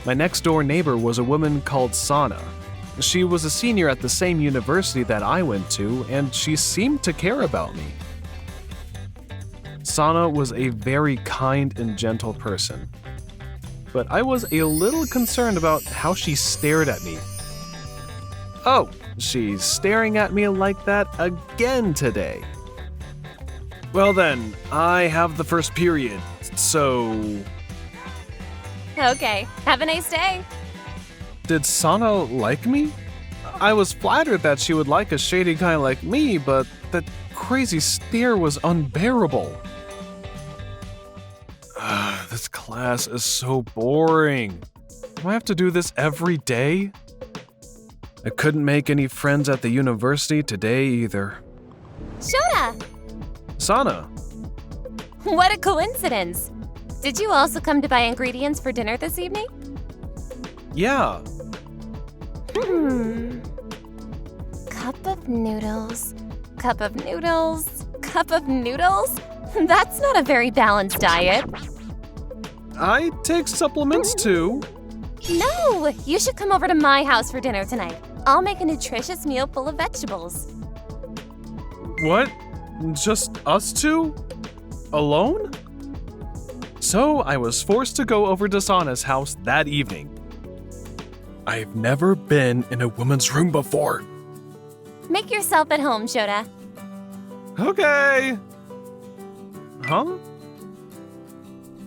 My next-door neighbor was a woman called Sana. She was a senior at the same university that I went to, and she seemed to care about me. Sana was a very kind and gentle person, but I was a little concerned about how she stared at me. Oh, she's staring at me like that again today. Well then, I have the first period, so... Okay, have a nice day. Did Sana like me? I was flattered that she would like a shady guy like me, but that crazy stare was unbearable. This class is so boring. Do I have to do this every day? I couldn't make any friends at the university today either. Shota! Sana, What a coincidence! Did you also come to buy ingredients for dinner this evening? yeah, Cup of noodles. Cup of noodles. Cup of noodles? That's not a very balanced diet. I take supplements too. No! You should come over to my house for dinner tonight. I'll make a nutritious meal full of vegetables. What? Just us two? Alone? So I was forced to go over to Sana's house that evening. I've never been in a woman's room before. Make yourself at home, Shota. Okay. Huh?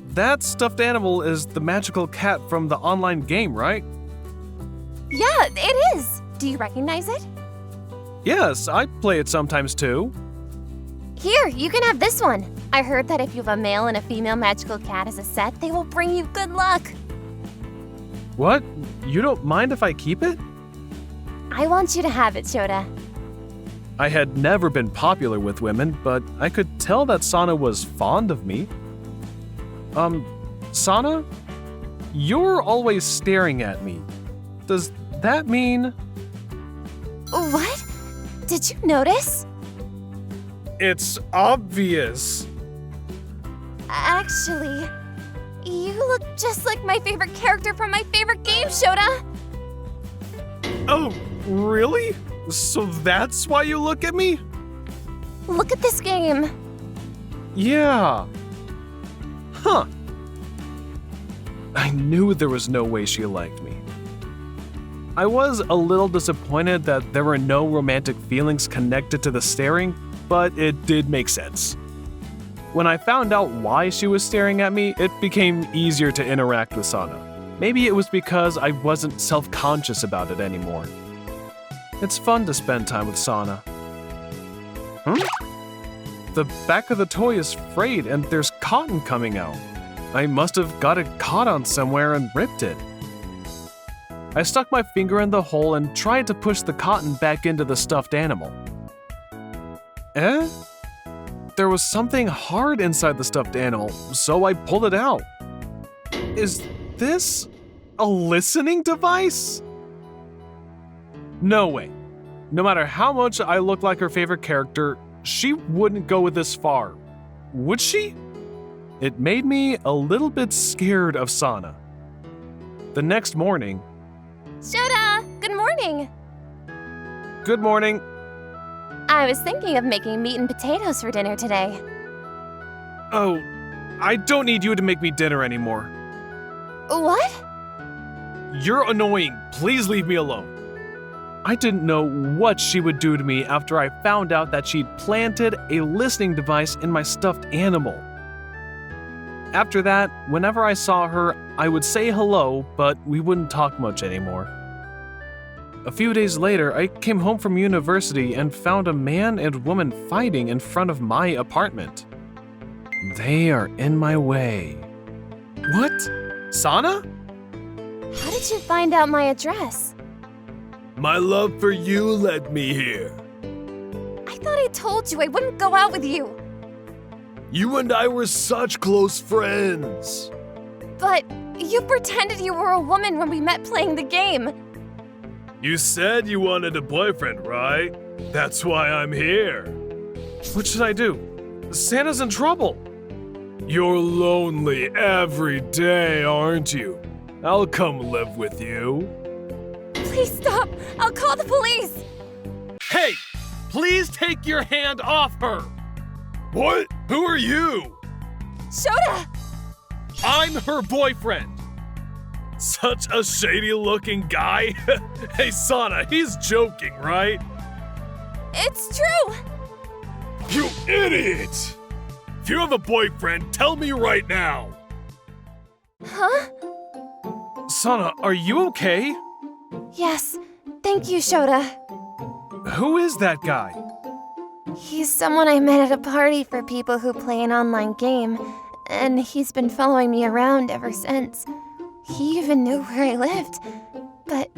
That stuffed animal is the magical cat from the online game, right? Yeah, it is. Do you recognize it? Yes, I play it sometimes too. Here, you can have this one. I heard that if you have a male and a female magical cat as a set, they will bring you good luck. What? You don't mind if I keep it? I want you to have it, Shota. I had never been popular with women, but I could tell that Sana was fond of me. Sana? You're always staring at me. Does that mean... What? Did you notice? It's obvious. Actually, you look just like my favorite character from my favorite game, Shota. Oh, really? So that's why you look at me? Look at this game. Yeah. Huh. I knew there was no way she liked me. I was a little disappointed that there were no romantic feelings connected to the staring, but it did make sense. When I found out why she was staring at me, it became easier to interact with Sana. Maybe it was because I wasn't self-conscious about it anymore. It's fun to spend time with Sana. The back of the toy is frayed and there's cotton coming out. I must have got it caught on somewhere and ripped it. I stuck my finger in the hole and tried to push the cotton back into the stuffed animal. There was something hard inside the stuffed animal, so I pulled it out. Is this a listening device? No way. No matter how much I look like her favorite character, she wouldn't go this far. Would she? It made me a little bit scared of Sana. The next morning... Shota, good morning. Good morning. I was thinking of making meat and potatoes for dinner today. Oh, I don't need you to make me dinner anymore. What? You're annoying. Please leave me alone. I didn't know what she would do to me after I found out that she'd planted a listening device in my stuffed animal. After that, whenever I saw her, I would say hello, but we wouldn't talk much anymore. A few days later, I came home from university and found a man and woman fighting in front of my apartment. They are in my way. What? Sana? How did you find out my address? My love for you led me here. I thought I told you I wouldn't go out with you. You and I were such close friends. But you pretended you were a woman when we met playing the game. You said you wanted a boyfriend, right? That's why I'm here. What should I do? Santa's in trouble. You're lonely every day, aren't you? I'll come live with you. Please stop. I'll call the police. Hey, please take your hand off her. What? Who are you? Shota! I'm her boyfriend. Such a shady-looking guy. Hey, Sana, he's joking, right? It's true. You idiot! If you have a boyfriend, tell me right now. Huh? Sana, are you okay? Yes. Thank you, Shota. Who is that guy? He's someone I met at a party for people who play an online game, and he's been following me around ever since. He even knew where I lived. But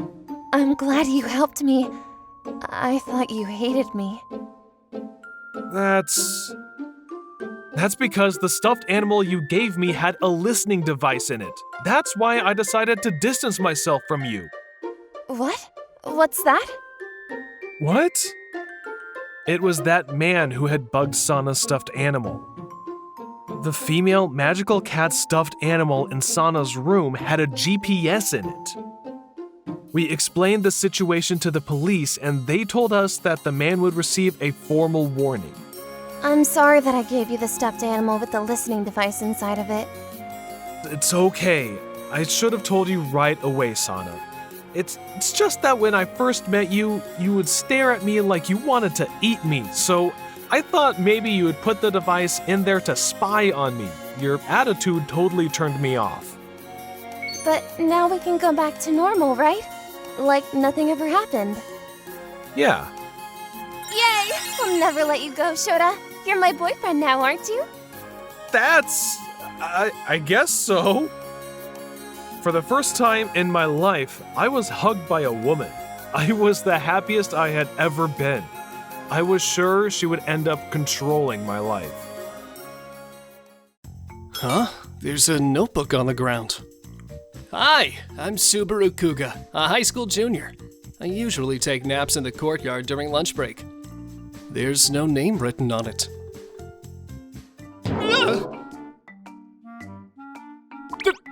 I'm glad you helped me. I thought you hated me. That's because the stuffed animal you gave me had a listening device in it. That's why I decided to distance myself from you. What? What's that? What? It was that man who had bugged Sana's stuffed animal. The female magical cat stuffed animal in Sana's room had a GPS in it. We explained the situation to the police and they told us that the man would receive a formal warning. I'm sorry that I gave you the stuffed animal with the listening device inside of it. It's okay. I should have told you right away, Sana. It's just that when I first met you, you would stare at me like you wanted to eat me, so I thought maybe you would put the device in there to spy on me. Your attitude totally turned me off. But now we can go back to normal, right? Like nothing ever happened. Yeah. Yay! I'll never let you go, Shota. You're my boyfriend now, aren't you? I guess so. For the first time in my life, I was hugged by a woman. I was the happiest I had ever been. I was sure she would end up controlling my life. Huh? There's a notebook on the ground. Hi, I'm Subaru Kuga, a high school junior. I usually take naps in the courtyard during lunch break. There's no name written on it.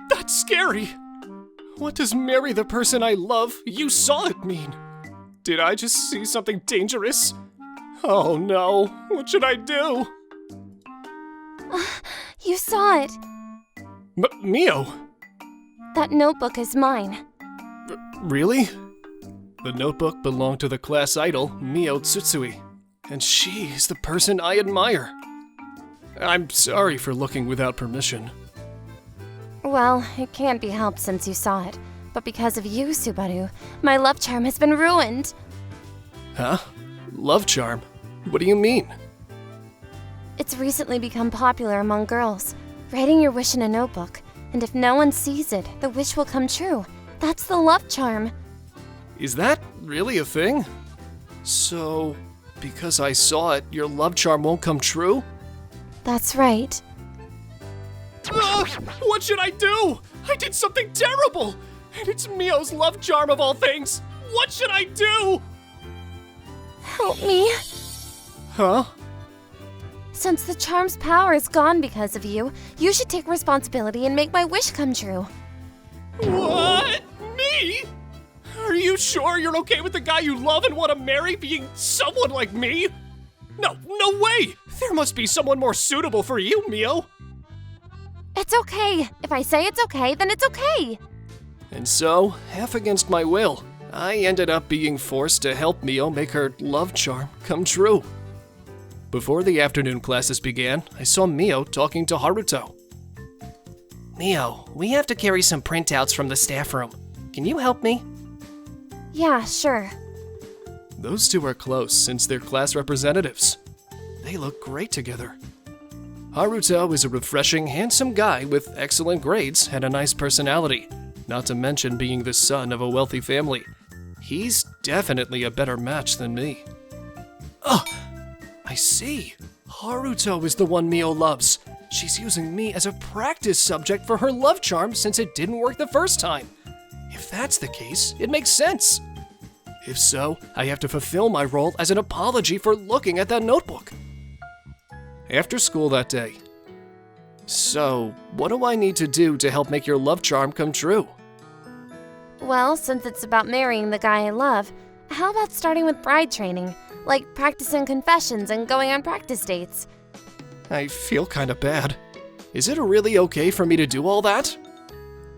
That's scary! What does marry the person I love, you saw it mean? Did I just see something dangerous? Oh no, what should I do? You saw it. Mio? That notebook is mine. Really? The notebook belonged to the class idol, Mio Tsutsui, and she is the person I admire. I'm sorry for looking without permission. Well, it can't be helped since you saw it. But because of you, Subaru, my love charm has been ruined. Huh? Love charm? What do you mean? It's recently become popular among girls. Writing your wish in a notebook, and if no one sees it, the wish will come true. That's the love charm. Is that really a thing? So, because I saw it, your love charm won't come true? That's right. Ugh, what should I do? I did something terrible! And it's Mio's love charm of all things! What should I do? Help me. Huh? Since the charm's power is gone because of you, you should take responsibility and make my wish come true. What? Me? Are you sure you're okay with the guy you love and want to marry being someone like me? No way! There must be someone more suitable for you, Mio! It's okay. If I say it's okay, then it's okay. And so, half against my will, I ended up being forced to help Mio make her love charm come true. Before the afternoon classes began, I saw Mio talking to Haruto. Mio, we have to carry some printouts from the staff room. Can you help me? Yeah, sure. Those two are close since they're class representatives. They look great together. Haruto is a refreshing, handsome guy with excellent grades and a nice personality, not to mention being the son of a wealthy family. He's definitely a better match than me. Oh, I see. Haruto is the one Mio loves. She's using me as a practice subject for her love charm since it didn't work the first time. If that's the case, it makes sense. If so, I have to fulfill my role as an apology for looking at that notebook. After school that day. So, what do I need to do to help make your love charm come true? Well, since it's about marrying the guy I love, how about starting with bride training? Like practicing confessions and going on practice dates. I feel kinda bad. Is it really okay for me to do all that?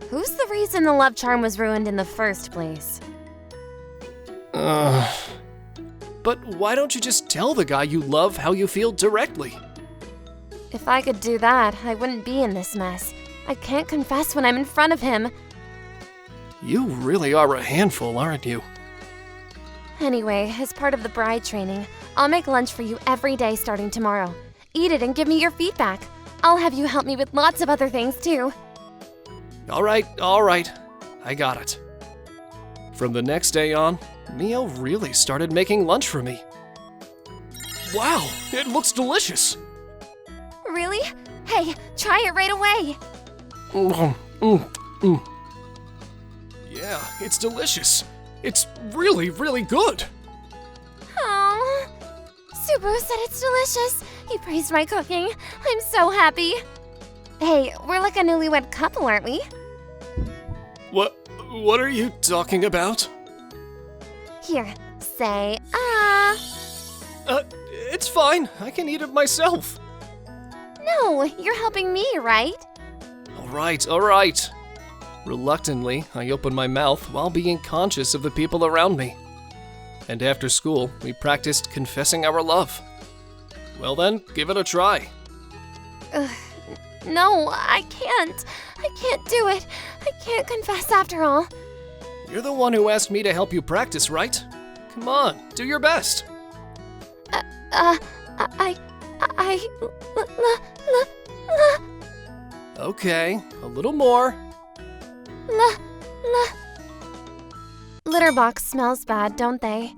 Who's the reason the love charm was ruined in the first place? But why don't you just tell the guy you love how you feel directly? If I could do that, I wouldn't be in this mess. I can't confess when I'm in front of him. You really are a handful, aren't you? Anyway, as part of the bride training, I'll make lunch for you every day starting tomorrow. Eat it and give me your feedback. I'll have you help me with lots of other things too. All right. I got it. From the next day on, Mio really started making lunch for me. Wow, it looks delicious. Really? Hey, try it right away. Yeah, it's delicious. It's really, really good. Oh, Subaru said it's delicious. He praised my cooking. I'm so happy. Hey, we're like a newlywed couple, aren't we? What are you talking about? Here, say ah. It's fine. I can eat it myself. No, you're helping me, right? All right. Reluctantly, I open my mouth while being conscious of the people around me. And after school, we practiced confessing our love. Well then, give it a try. No, I can't. I can't do it. I can't confess after all. You're the one who asked me to help you practice, right? Come on, do your best. Okay, a little more. Litter box smells bad, don't they?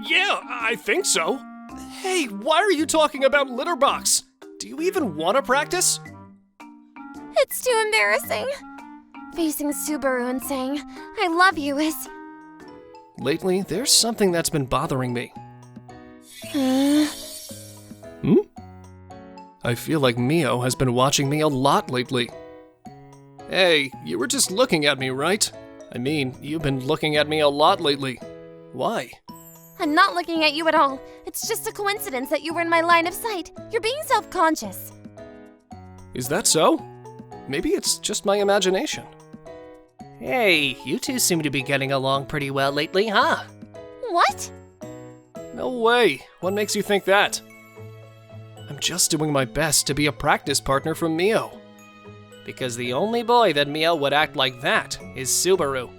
Yeah, I think so. Hey, why are you talking about litter box? Do you even want to practice? It's too embarrassing. Facing Subaru and saying, I love you is... Lately, there's something that's been bothering me. I feel like Mio has been watching me a lot lately. Hey, you were just looking at me, right? I mean, you've been looking at me a lot lately. Why? I'm not looking at you at all. It's just a coincidence that you were in my line of sight. You're being self-conscious. Is that so? Maybe it's just my imagination. Hey, you two seem to be getting along pretty well lately, huh? What? No way. What makes you think that? I'm just doing my best to be a practice partner for Mio. Because the only boy that Mio would act like that is Subaru.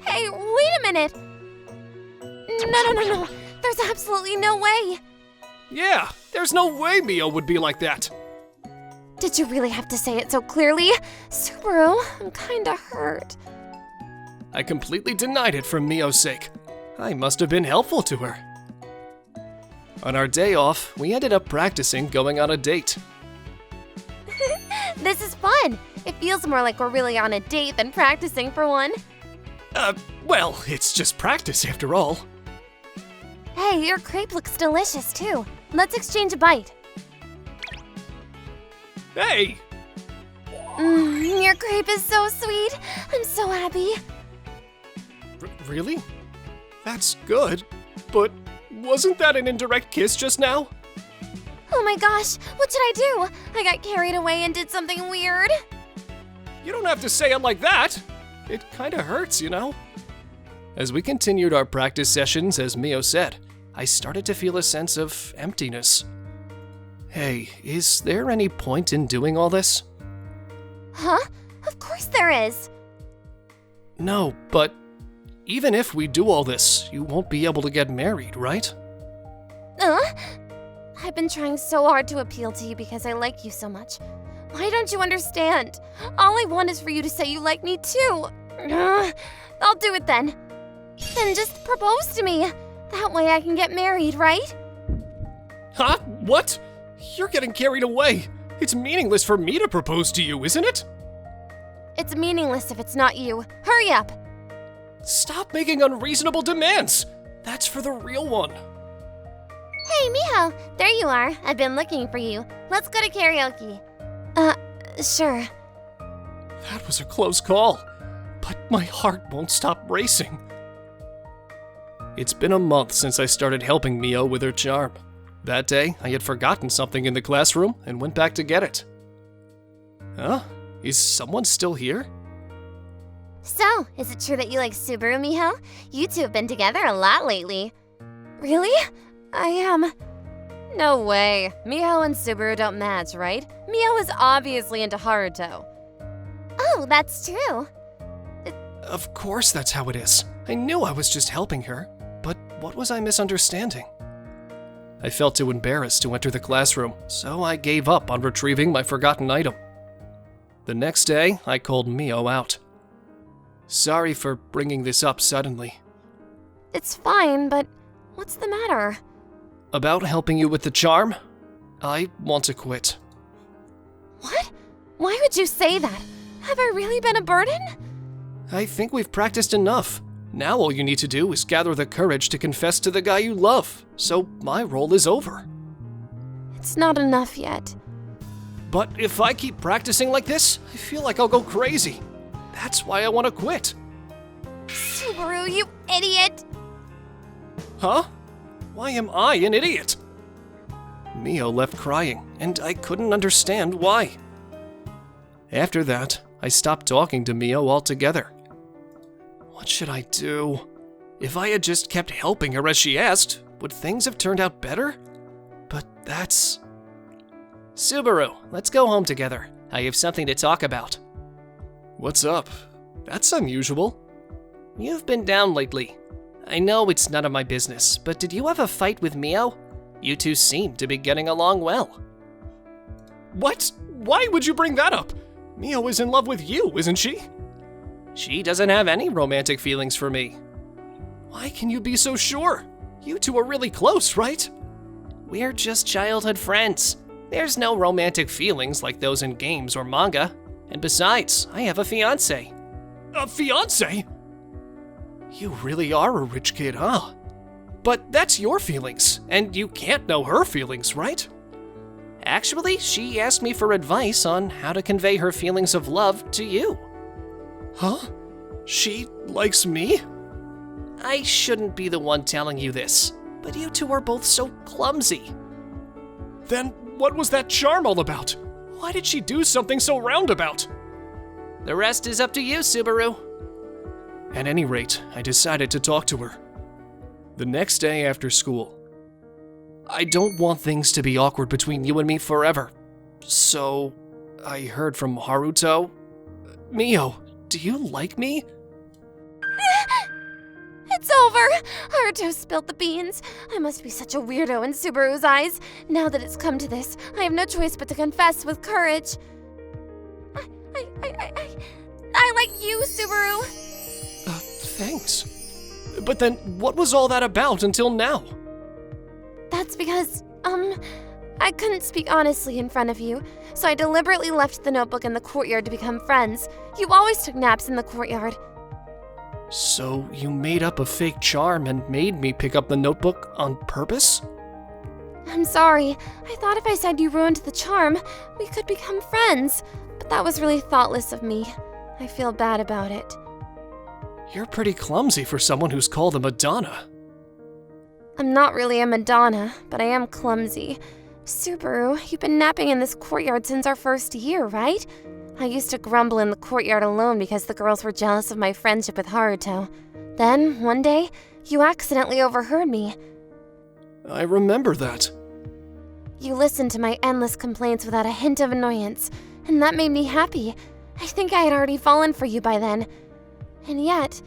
Hey, wait a minute! No. There's absolutely no way. Yeah, there's no way Mio would be like that. Did you really have to say it so clearly? Subaru, I'm kinda hurt. I completely denied it for Mio's sake. I must have been helpful to her. On our day off, we ended up practicing going on a date. This is fun. It feels more like we're really on a date than practicing for one. Well, it's just practice after all. Hey, your crepe looks delicious too. Let's exchange a bite. Hey! Your crepe is so sweet. I'm so happy. Really? That's good. But wasn't that an indirect kiss just now? Oh my gosh, what did I do? I got carried away and did something weird. You don't have to say it like that. It kinda hurts, you know? As we continued our practice sessions, as Mio said, I started to feel a sense of emptiness. Hey, is there any point in doing all this? Huh? Of course there is. No, but even if we do all this, you won't be able to get married, right? I've been trying so hard to appeal to you because I like you so much. Why don't you understand? All I want is for you to say you like me too. I'll do it then. Then just propose to me. That way I can get married, right? Huh? What? You're getting carried away. It's meaningless for me to propose to you, isn't it? It's meaningless if it's not you. Hurry up. Stop making unreasonable demands. That's for the real one. Hey, Miho, there you are. I've been looking for you. Let's go to karaoke. Sure. That was a close call, but my heart won't stop racing. It's been a month since I started helping Mio with her charm. That day, I had forgotten something in the classroom and went back to get it. Huh? Is someone still here? So, is it true that you like Subaru, Miho? You two have been together a lot lately. Really? I am. No way. Miho and Subaru don't match, right? Mio is obviously into Haruto. Oh, that's true. Of course that's how it is. I knew I was just helping her, but what was I misunderstanding? I felt too embarrassed to enter the classroom, so I gave up on retrieving my forgotten item. The next day, I called Mio out. Sorry for bringing this up suddenly. It's fine, but what's the matter? About helping you with the charm? I want to quit. What? Why would you say that? Have I really been a burden? I think we've practiced enough. Now all you need to do is gather the courage to confess to the guy you love, so my role is over. It's not enough yet. But if I keep practicing like this, I feel like I'll go crazy. That's why I want to quit. Subaru, you idiot! Huh? Why am I an idiot? Mio left crying, and I couldn't understand why. After that, I stopped talking to Mio altogether. What should I do? If I had just kept helping her as she asked, would things have turned out better? But that's... Subaru, let's go home together. I have something to talk about. What's up? That's unusual. You've been down lately. I know it's none of my business, but did you have a fight with Mio? You two seem to be getting along well. What? Why would you bring that up? Mio is in love with you, isn't she? She doesn't have any romantic feelings for me. Why can you be so sure? You two are really close, right? We're just childhood friends. There's no romantic feelings like those in games or manga. And besides, I have a fiancé. A fiancé? You really are a rich kid, huh? But that's your feelings, and you can't know her feelings, right? Actually, she asked me for advice on how to convey her feelings of love to you. Huh? She likes me? I shouldn't be the one telling you this, but you two are both so clumsy. Then what was that charm all about? Why did she do something so roundabout? The rest is up to you, Subaru. At any rate, I decided to talk to her. The next day after school. I don't want things to be awkward between you and me forever. So, I heard from Haruto. Mio, do you like me? It's over! Haruto spilled the beans. I must be such a weirdo in Subaru's eyes. Now that it's come to this, I have no choice but to confess with courage. I like you, Subaru. Thanks. But then, what was all that about until now? That's because, I couldn't speak honestly in front of you, so I deliberately left the notebook in the courtyard to become friends. You always took naps in the courtyard. So, you made up a fake charm and made me pick up the notebook on purpose? I'm sorry. I thought if I said you ruined the charm, we could become friends. But that was really thoughtless of me. I feel bad about it. You're pretty clumsy for someone who's called a Madonna. I'm not really a Madonna, but I am clumsy. Subaru, you've been napping in this courtyard since our first year, right? I used to grumble in the courtyard alone because the girls were jealous of my friendship with Haruto. Then, one day, you accidentally overheard me. I remember that. You listened to my endless complaints without a hint of annoyance, and that made me happy. I think I had already fallen for you by then. And yet,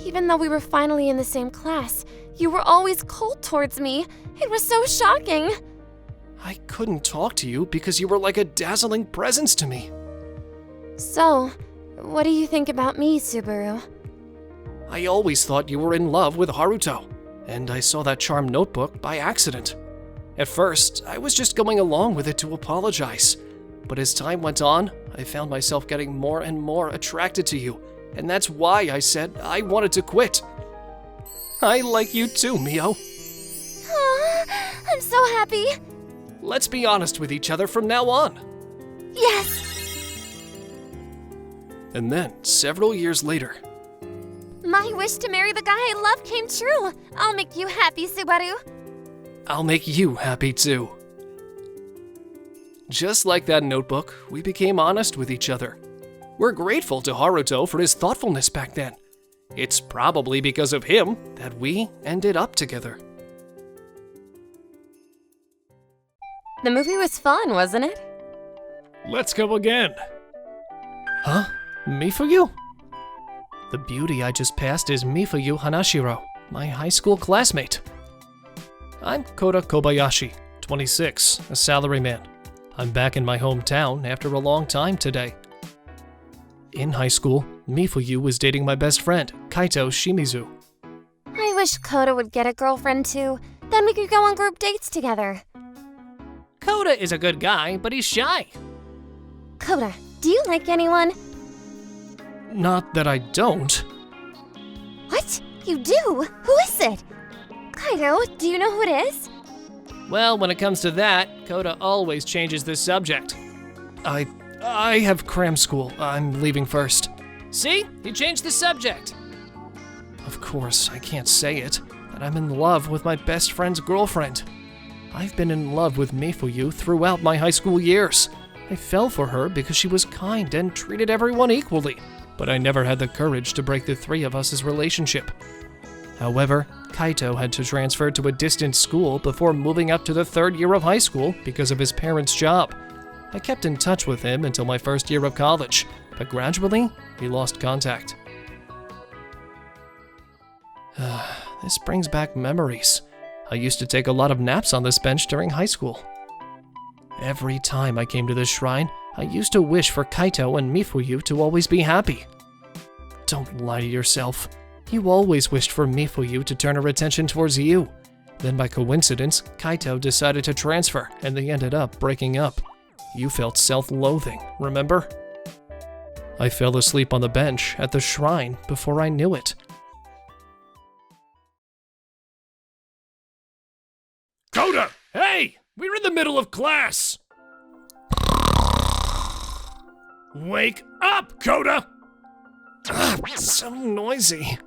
even though we were finally in the same class, you were always cold towards me. It was so shocking. I couldn't talk to you because you were like a dazzling presence to me. So, what do you think about me, Subaru? I always thought you were in love with Haruto, and I saw that charm notebook by accident. At first, I was just going along with it to apologize, but as time went on, I found myself getting more and more attracted to you, and that's why I said I wanted to quit. I like you too, Mio. Aww, I'm so happy. Let's be honest with each other from now on. Yes. And then, several years later, My wish to marry the guy I love came true. I'll make you happy, Subaru. I'll make you happy too. Just like that notebook, we became honest with each other. We're grateful to Haruto for his thoughtfulness back then. It's probably because of him that we ended up together. The movie was fun, wasn't it? Let's go again. Huh? Me for you? The beauty I just passed is Mifuyu Hanashiro, my high school classmate. I'm Kota Kobayashi, 26, a salaryman. I'm back in my hometown after a long time today. In high school, Mifuyu was dating my best friend, Kaito Shimizu. I wish Kota would get a girlfriend too. Then we could go on group dates together. Kota is a good guy, but he's shy. Kota, do you like anyone? Not that I don't. What? You do? Who is it? Kaito, do you know who it is? Well, when it comes to that, Kota always changes the subject. I have cram school. I'm leaving first. See? He changed the subject. Of course, I can't say it, but I'm in love with my best friend's girlfriend. I've been in love with Mifuyu throughout my high school years. I fell for her because she was kind and treated everyone equally, but I never had the courage to break the three of us' relationship. However, Kaito had to transfer to a distant school before moving up to the third year of high school because of his parents' job. I kept in touch with him until my first year of college, but gradually, we lost contact. This brings back memories. I used to take a lot of naps on this bench during high school. Every time I came to this shrine, I used to wish for Kaito and Mifuyu to always be happy. Don't lie to yourself. You always wished for Mifuyu to turn her attention towards you. Then by coincidence, Kaito decided to transfer, and they ended up breaking up. You felt self-loathing, remember? I fell asleep on the bench at the shrine before I knew it. Kota! Hey! We're in the middle of class! Wake up, Kota! So noisy.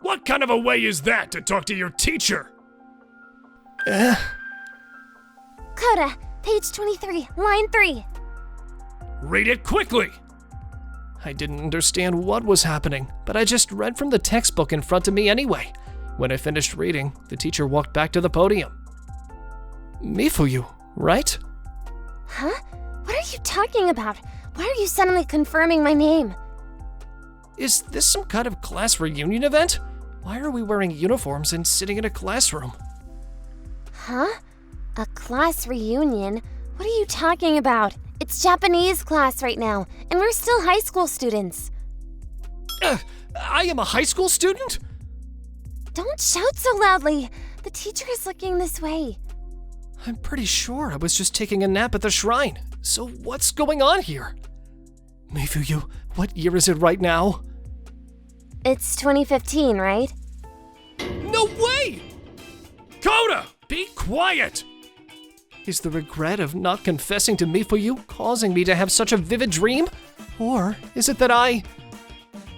What kind of a way is that to talk to your teacher? Kota, page 23, line 3. Read it quickly! I didn't understand what was happening, but I just read from the textbook in front of me anyway. When I finished reading, the teacher walked back to the podium. Mifuyu, right? Huh? What are you talking about? Why are you suddenly confirming my name? Is this some kind of class reunion event? Why are we wearing uniforms and sitting in a classroom? Huh? A class reunion? What are you talking about? It's Japanese class right now, and we're still high school students. I am a high school student? Don't shout so loudly. The teacher is looking this way. I'm pretty sure I was just taking a nap at the shrine. So what's going on here? Mifuyu, what year is it right now? It's 2015, right? No way! Kota! Be quiet! Is the regret of not confessing to Mifuyu causing me to have such a vivid dream? Or is it that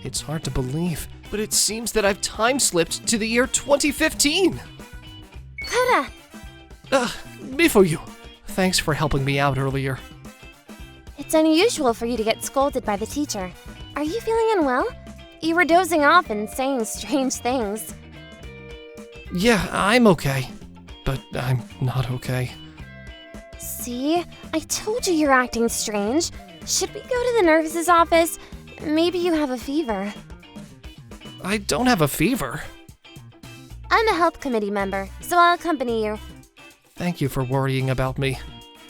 It's hard to believe, but it seems that I've time-slipped to the year 2015. Kota! Mifuyu, thanks for helping me out earlier. It's unusual for you to get scolded by the teacher. Are you feeling unwell? You were dozing off and saying strange things. Yeah, I'm okay. But I'm not okay. See? I told you you're acting strange. Should we go to the nurse's office? Maybe you have a fever. I don't have a fever. I'm a health committee member, so I'll accompany you. Thank you for worrying about me.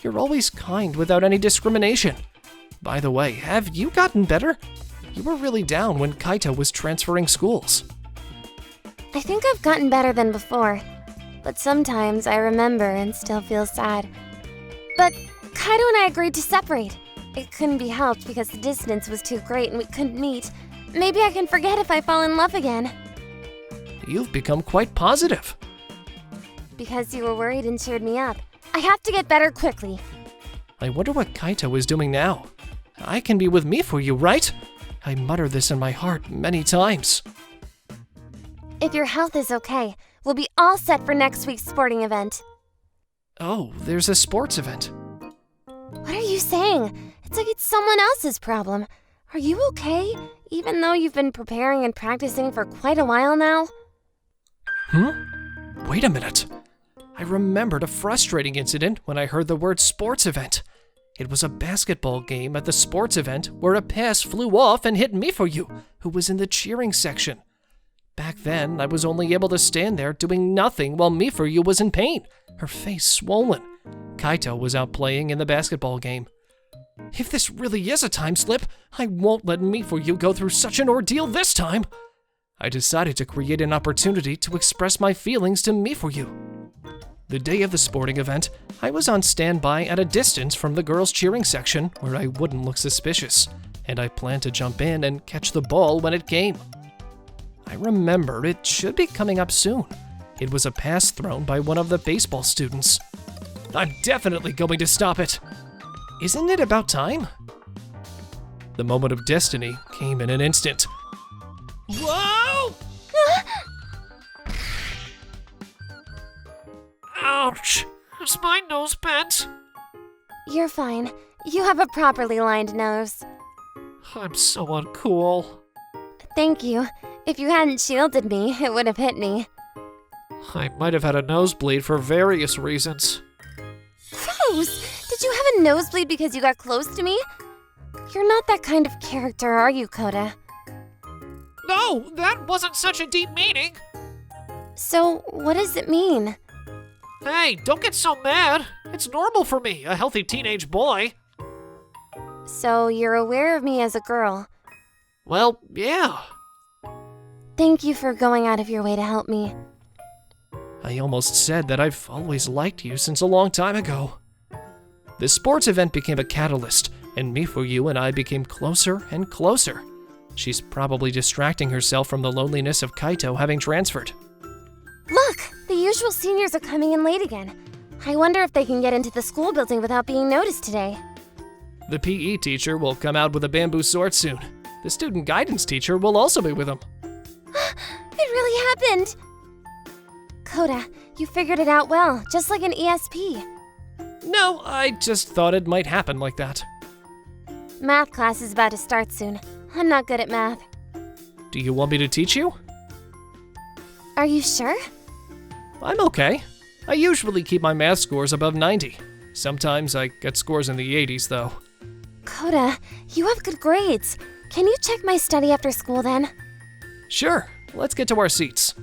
You're always kind without any discrimination. By the way, have you gotten better? You were really down when Kaito was transferring schools. I think I've gotten better than before, but sometimes I remember and still feel sad. But Kaito and I agreed to separate. It couldn't be helped because the distance was too great and we couldn't meet. Maybe I can forget if I fall in love again. You've become quite positive. Because you were worried and cheered me up. I have to get better quickly. I wonder what Kaito is doing now. I can be with Mifuyu, right? I mutter this in my heart many times. If your health is okay, we'll be all set for next week's sporting event. Oh, there's a sports event. What are you saying? It's like it's someone else's problem. Are you okay? Even though you've been preparing and practicing for quite a while now? Wait a minute. I remembered a frustrating incident when I heard the word sports event. It was a basketball game at the sports event where a pass flew off and hit Misuzu, who was in the cheering section. Back then, I was only able to stand there doing nothing while Misuzu was in pain, her face swollen. Kaito was out playing in the basketball game. If this really is a time slip, I won't let Misuzu go through such an ordeal this time. I decided to create an opportunity to express my feelings to Misuzu. The day of the sporting event, I was on standby at a distance from the girls' cheering section where I wouldn't look suspicious, and I planned to jump in and catch the ball when it came. I remember it should be coming up soon. It was a pass thrown by one of the baseball students. I'm definitely going to stop it. Isn't it about time? The moment of destiny came in an instant. Whoa! Ouch! Is my nose bent? You're fine. You have a properly lined nose. I'm so uncool. Thank you. If you hadn't shielded me, it would have hit me. I might have had a nosebleed for various reasons. Gross! Did you have a nosebleed because you got close to me? You're not that kind of character, are you, Kota? No, that wasn't such a deep meaning. So, what does it mean? Hey, don't get so mad. It's normal for me, a healthy teenage boy. So, you're aware of me as a girl. Well, yeah. Thank you for going out of your way to help me. I almost said that I've always liked you since a long time ago. The sports event became a catalyst, and Misuzu and I became closer and closer. She's probably distracting herself from the loneliness of Kaito having transferred. Look! The usual seniors are coming in late again. I wonder if they can get into the school building without being noticed today. The PE teacher will come out with a bamboo sword soon. The student guidance teacher will also be with him. It really happened! Kota, you figured it out well, just like an ESP. No, I just thought it might happen like that. Math class is about to start soon. I'm not good at math. Do you want me to teach you? Are you sure? I'm okay. I usually keep my math scores above 90. Sometimes I get scores in the 80s, though. Kota, you have good grades. Can you check my study after school then? Sure, let's get to our seats.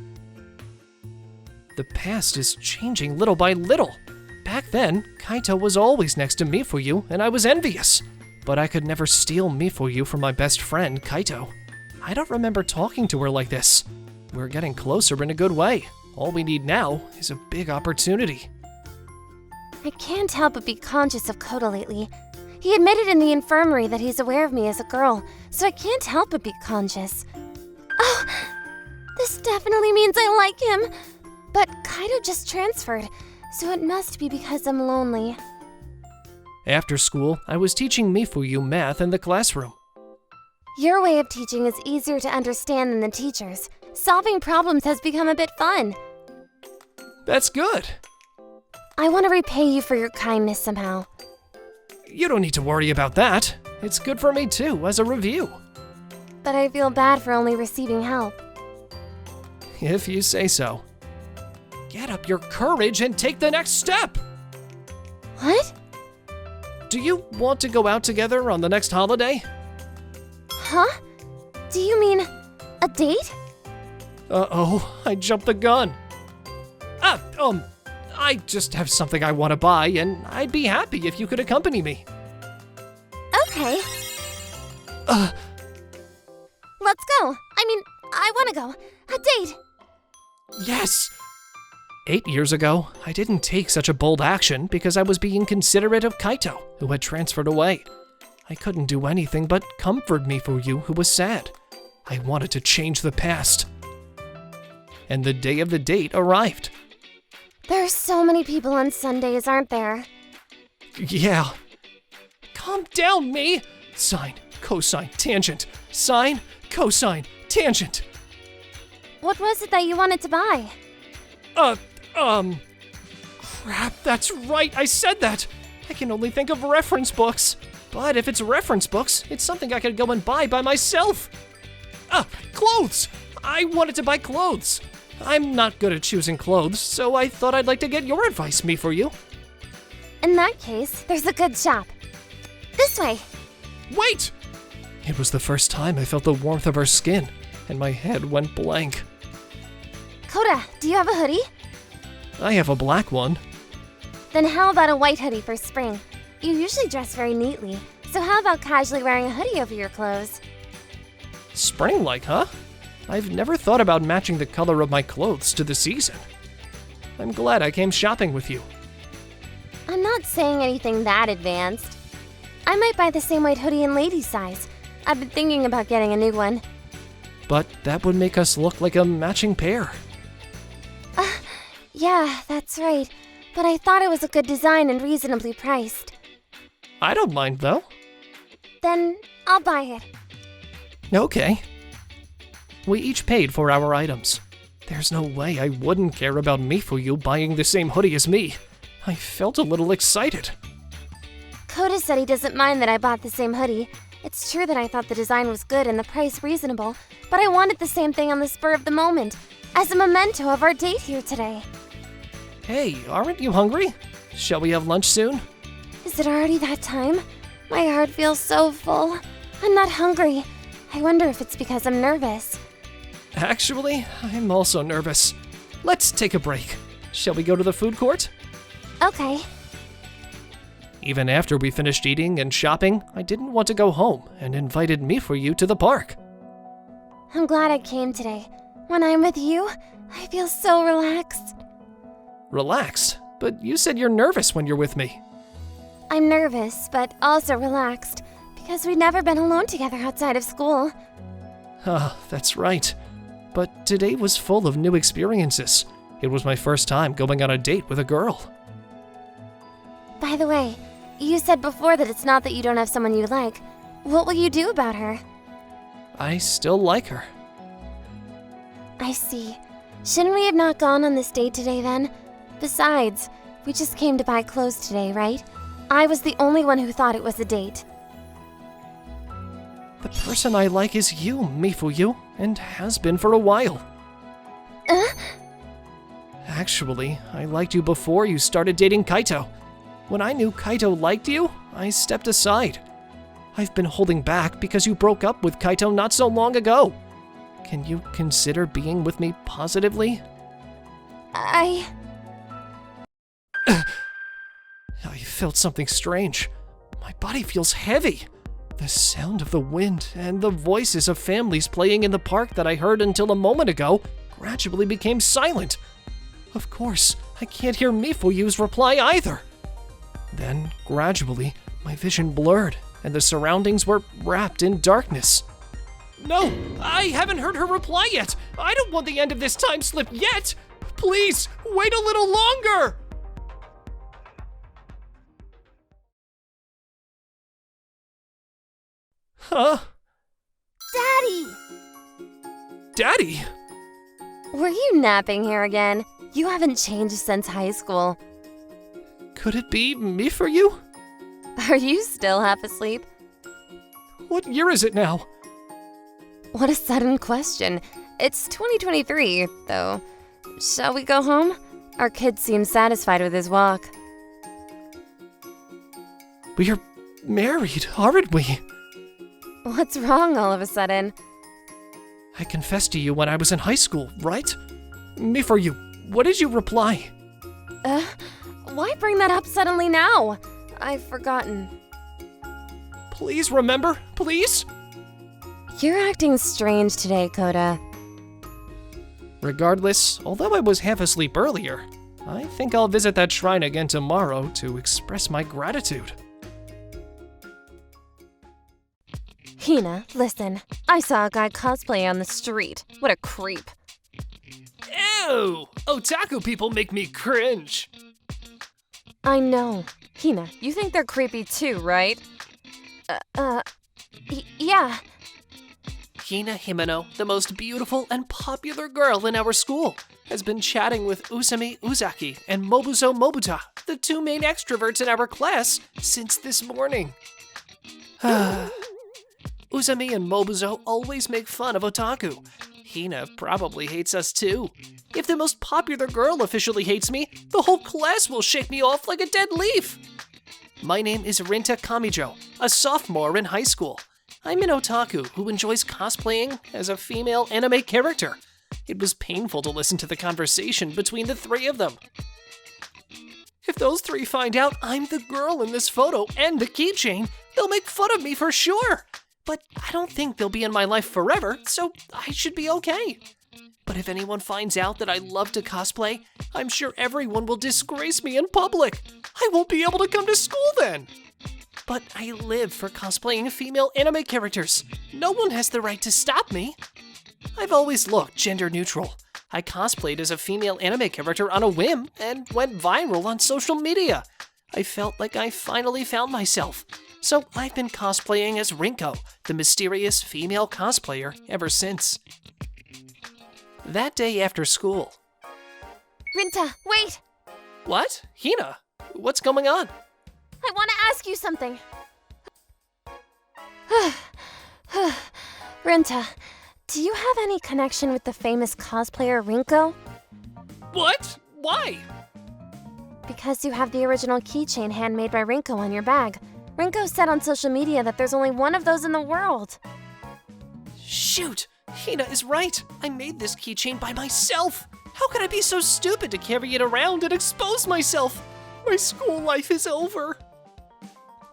The past is changing little by little. Back then, Kaito was always next to Misuzu, and I was envious. But I could never steal Misuzu from my best friend, Kaito. I don't remember talking to her like this. We're getting closer in a good way. All we need now is a big opportunity. I can't help but be conscious of Kota lately. He admitted in the infirmary that he's aware of me as a girl, so I can't help but be conscious. Oh, this definitely means I like him. But Kaito just transferred, so it must be because I'm lonely. After school, I was teaching Misuzu math in the classroom. Your way of teaching is easier to understand than the teacher's. Solving problems has become a bit fun. That's good. I want to repay you for your kindness somehow. You don't need to worry about that. It's good for me too, as a review. But I feel bad for only receiving help. If you say so. Get up your courage and take the next step! What? Do you want to go out together on the next holiday? Huh? Do you mean a date? Uh-oh, I jumped the gun. I just have something I want to buy, and I'd be happy if you could accompany me. Okay. Let's go. I want to go. A date. Yes! 8 years ago, I didn't take such a bold action because I was being considerate of Kaito, who had transferred away. I couldn't do anything but comfort Misuzu, who was sad. I wanted to change the past. And the day of the date arrived. There are so many people on Sundays, aren't there? Yeah. Calm down, me! Sine, cosine, tangent. Sine, cosine, tangent. What was it that you wanted to buy? Crap, that's right, I said that! I can only think of reference books. But if it's reference books, it's something I could go and buy by myself. Clothes! I wanted to buy clothes. I'm not good at choosing clothes, so I thought I'd like to get your advice, Misuzu. In that case, there's a good shop. This way. Wait! It was the first time I felt the warmth of her skin, and my head went blank. Kota, do you have a hoodie? I have a black one. Then how about a white hoodie for spring? You usually dress very neatly, so how about casually wearing a hoodie over your clothes? Spring-like, huh? I've never thought about matching the color of my clothes to the season. I'm glad I came shopping with you. I'm not saying anything that advanced. I might buy the same white hoodie in lady size. I've been thinking about getting a new one. But that would make us look like a matching pair. Yeah, that's right. But I thought it was a good design and reasonably priced. I don't mind, though. Then I'll buy it. Okay. We each paid for our items. There's no way I wouldn't care about Misuzu buying the same hoodie as me. I felt a little excited. Kota said he doesn't mind that I bought the same hoodie. It's true that I thought the design was good and the price reasonable, but I wanted the same thing on the spur of the moment, as a memento of our date here today. Hey, aren't you hungry? Shall we have lunch soon? Is it already that time? My heart feels so full. I'm not hungry. I wonder if it's because I'm nervous. Actually, I'm also nervous. Let's take a break. Shall we go to the food court? Okay. Even after we finished eating and shopping, I didn't want to go home and invited Misuzu to the park. I'm glad I came today. When I'm with you, I feel so relaxed. Relaxed? But you said you're nervous when you're with me. I'm nervous, but also relaxed, because we've never been alone together outside of school. Ah, that's right. But today was full of new experiences. It was my first time going on a date with a girl. By the way, you said before that it's not that you don't have someone you like. What will you do about her? I still like her. I see. Shouldn't we have not gone on this date today then? Besides, we just came to buy clothes today, right? I was the only one who thought it was a date. The person I like is you, Misuzu, and has been for a while. Actually, I liked you before you started dating Kaito. When I knew Kaito liked you, I stepped aside. I've been holding back because you broke up with Kaito not so long ago. Can you consider being with me positively? I felt something strange. My body feels heavy. The sound of the wind and the voices of families playing in the park that I heard until a moment ago gradually became silent. Of course, I can't hear Misuzu's reply either. Then, gradually, my vision blurred and the surroundings were wrapped in darkness. No, I haven't heard her reply yet. I don't want the end of this time slip yet. Please, wait a little longer. Huh? Daddy! Daddy? Were you napping here again? You haven't changed since high school. Could it be me for you? Are you still half asleep? What year is it now? What a sudden question. It's 2023, though. Shall we go home? Our kid seems satisfied with his walk. We're married, aren't we? What's wrong all of a sudden? I confessed to you when I was in high school, right? Me for you. What did you reply? Why bring that up suddenly now? I've forgotten. Please remember, please? You're acting strange today, Kota. Regardless, although I was half asleep earlier, I think I'll visit that shrine again tomorrow to express my gratitude. Hina, listen. I saw a guy cosplay on the street. What a creep. Ew! Otaku people make me cringe. I know. Hina, you think they're creepy too, right? Yeah. Hina Himeno, the most beautiful and popular girl in our school, has been chatting with Usami Uzaki and Mobuzo Mobuta, the two main extroverts in our class, since this morning. Usami and Mobuzo always make fun of otaku. Hina probably hates us too. If the most popular girl officially hates me, the whole class will shake me off like a dead leaf. My name is Renta Kamijo, a sophomore in high school. I'm an otaku who enjoys cosplaying as a female anime character. It was painful to listen to the conversation between the three of them. If those three find out I'm the girl in this photo and the keychain, they'll make fun of me for sure. But I don't think they'll be in my life forever, so I should be okay. But if anyone finds out that I love to cosplay, I'm sure everyone will disgrace me in public. I won't be able to come to school then. But I live for cosplaying female anime characters. No one has the right to stop me. I've always looked gender neutral. I cosplayed as a female anime character on a whim and went viral on social media. I felt like I finally found myself. So I've been cosplaying as Rinko, the mysterious female cosplayer, ever since. That day after school. Renta, wait! What? Hina? What's going on? I want to ask you something. Renta, do you have any connection with the famous cosplayer Rinko? What? Why? Because you have the original keychain handmade by Rinko on your bag. Rinko said on social media that there's only one of those in the world. Shoot! Hina is right. I made this keychain by myself. How could I be so stupid to carry it around and expose myself? My school life is over.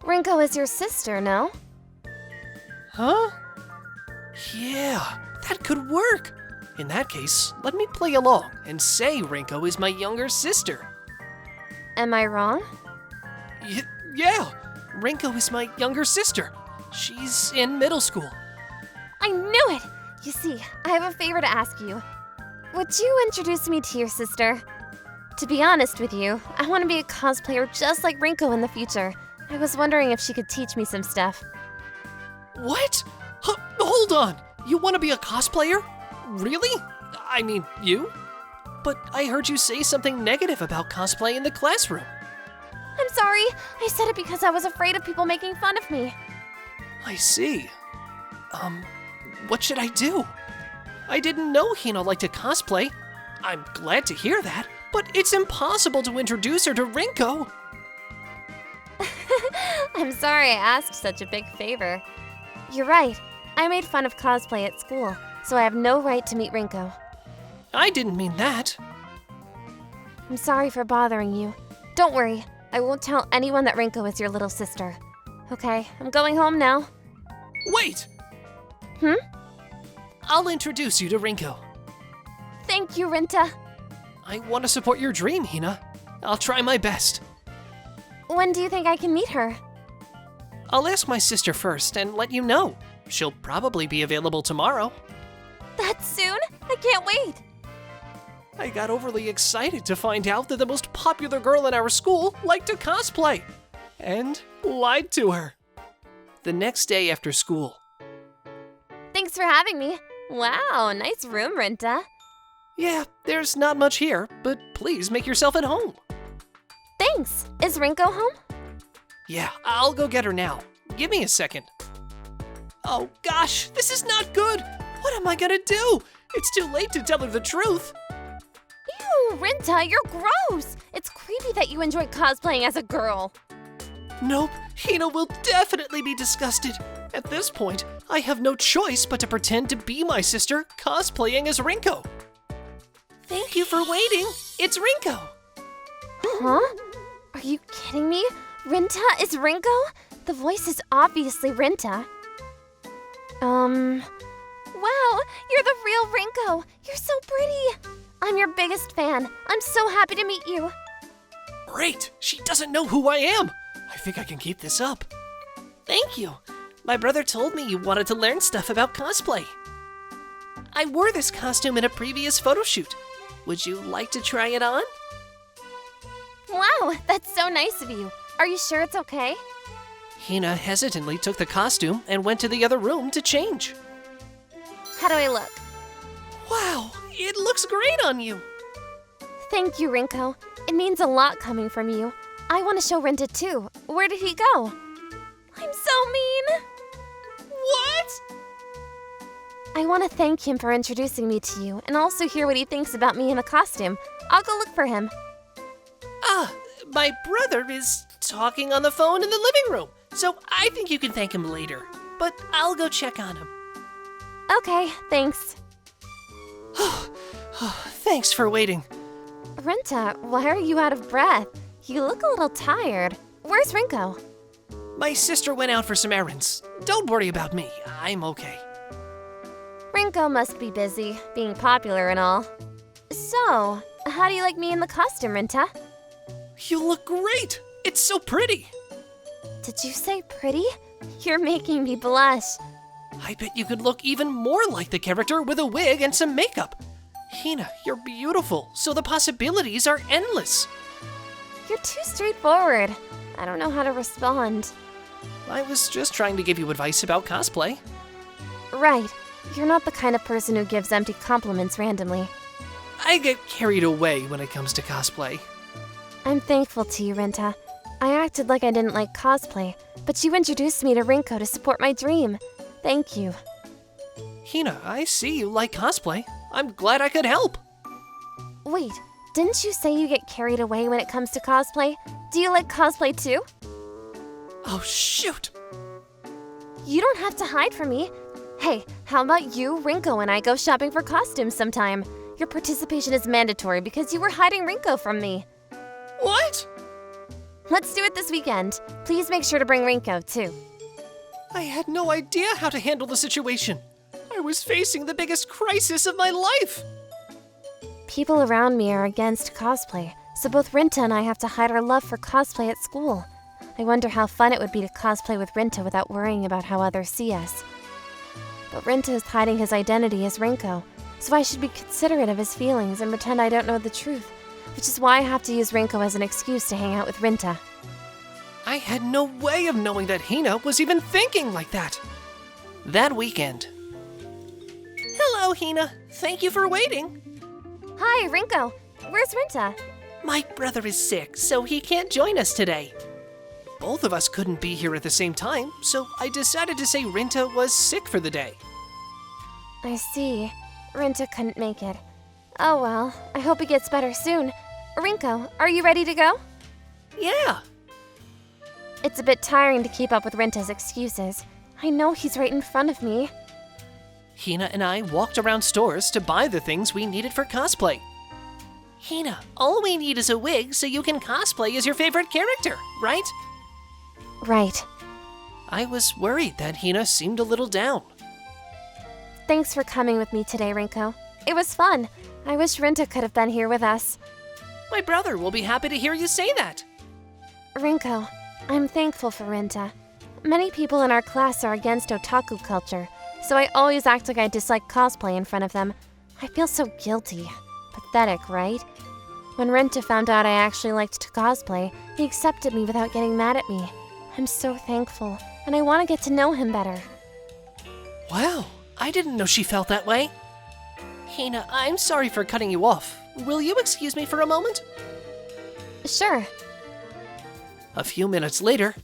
Rinko is your sister, no? Huh? Yeah, that could work. In that case, let me play along and say Rinko is my younger sister. Am I wrong? Yeah, Rinko is my younger sister. She's in middle school. I knew it! You see, I have a favor to ask you. Would you introduce me to your sister? To be honest with you, I want to be a cosplayer just like Rinko in the future. I was wondering if she could teach me some stuff. What? Hold on! You want to be a cosplayer? Really? I mean, you? But I heard you say something negative about cosplay in the classroom. I'm sorry. I said it because I was afraid of people making fun of me. I see. What should I do? I didn't know Hina liked to cosplay. I'm glad to hear that, but it's impossible to introduce her to Rinko. I'm sorry I asked such a big favor. You're right. I made fun of cosplay at school, so I have no right to meet Rinko. I didn't mean that. I'm sorry for bothering you. Don't worry. I won't tell anyone that Rinko is your little sister. Okay, I'm going home now. Wait! I'll introduce you to Rinko. Thank you, Renta. I want to support your dream, Hina. I'll try my best. When do you think I can meet her? I'll ask my sister first and let you know. She'll probably be available tomorrow. That soon? I can't wait. I got overly excited to find out that the most popular girl in our school liked to cosplay. And lied to her. The next day after school. Thanks for having me. Wow, nice room, Renta. Yeah, there's not much here, but please make yourself at home. Thanks. Is Rinko home? Yeah, I'll go get her now. Give me a second. Oh gosh, this is not good. What am I gonna do? It's too late to tell her the truth. Ew, Renta, you're gross. It's creepy that you enjoy cosplaying as a girl. Nope, Hina will definitely be disgusted. At this point, I have no choice but to pretend to be my sister cosplaying as Rinko. Thank you for waiting. It's Rinko. Huh? Are you kidding me? Renta is Rinko? The voice is obviously Renta. Wow, you're the real Rinko. You're so pretty. I'm your biggest fan. I'm so happy to meet you. Great, she doesn't know who I am. I think I can keep this up. Thank you. My brother told me you wanted to learn stuff about cosplay. I wore this costume in a previous photo shoot. Would you like to try it on? Wow, that's so nice of you. Are you sure it's okay? Hina hesitantly took the costume and went to the other room to change. How do I look? Wow, it looks great on you. Thank you, Rinko. It means a lot coming from you. I want to show Renta too. Where did he go? I'm so mean. What? I want to thank him for introducing me to you and also hear what he thinks about me in the costume. I'll go look for him. My brother is talking on the phone in the living room, so I think you can thank him later. But I'll go check on him. Okay, thanks. Thanks for waiting. Renta, why are you out of breath? You look a little tired. Where's Rinko? My sister went out for some errands. Don't worry about me. I'm okay. Rinko must be busy, being popular and all. So, how do you like me in the costume, Renta? You look great. It's so pretty. Did you say pretty? You're making me blush. I bet you could look even more like the character with a wig and some makeup. Hina, you're beautiful, so the possibilities are endless. You're too straightforward. I don't know how to respond. I was just trying to give you advice about cosplay. Right. You're not the kind of person who gives empty compliments randomly. I get carried away when it comes to cosplay. I'm thankful to you, Renta. I acted like I didn't like cosplay, but you introduced me to Rinko to support my dream. Thank you. Hina, I see you like cosplay. I'm glad I could help. Wait, didn't you say you get carried away when it comes to cosplay? Do you like cosplay too? Oh, shoot. You don't have to hide from me. Hey, how about you, Rinko, and I go shopping for costumes sometime? Your participation is mandatory because you were hiding Rinko from me. What? Let's do it this weekend. Please make sure to bring Rinko, too. I had no idea how to handle the situation. I was facing the biggest crisis of my life. People around me are against cosplay, so both Renta and I have to hide our love for cosplay at school. I wonder how fun it would be to cosplay with Renta without worrying about how others see us. But Renta is hiding his identity as Rinko, so I should be considerate of his feelings and pretend I don't know the truth, which is why I have to use Rinko as an excuse to hang out with Renta. I had no way of knowing that Hina was even thinking like that. That weekend. Hello, Hina. Thank you for waiting. Hi, Rinko. Where's Renta? My brother is sick, so he can't join us today. Both of us couldn't be here at the same time, so I decided to say Renta was sick for the day. I see. Renta couldn't make it. Oh well, I hope he gets better soon. Rinko, are you ready to go? Yeah. It's a bit tiring to keep up with Renta's excuses. I know he's right in front of me. Hina and I walked around stores to buy the things we needed for cosplay. Hina, all we need is a wig so you can cosplay as your favorite character, right? Right. I was worried that Hina seemed a little down. Thanks for coming with me today, Rinko. It was fun. I wish Renta could have been here with us. My brother will be happy to hear you say that. Rinko, I'm thankful for Renta. Many people in our class are against otaku culture, so I always act like I dislike cosplay in front of them. I feel so guilty. Pathetic, right? When Renta found out I actually liked to cosplay, he accepted me without getting mad at me. I'm so thankful, and I want to get to know him better. Wow, I didn't know she felt that way. Hina, I'm sorry for cutting you off. Will you excuse me for a moment? Sure. A few minutes later.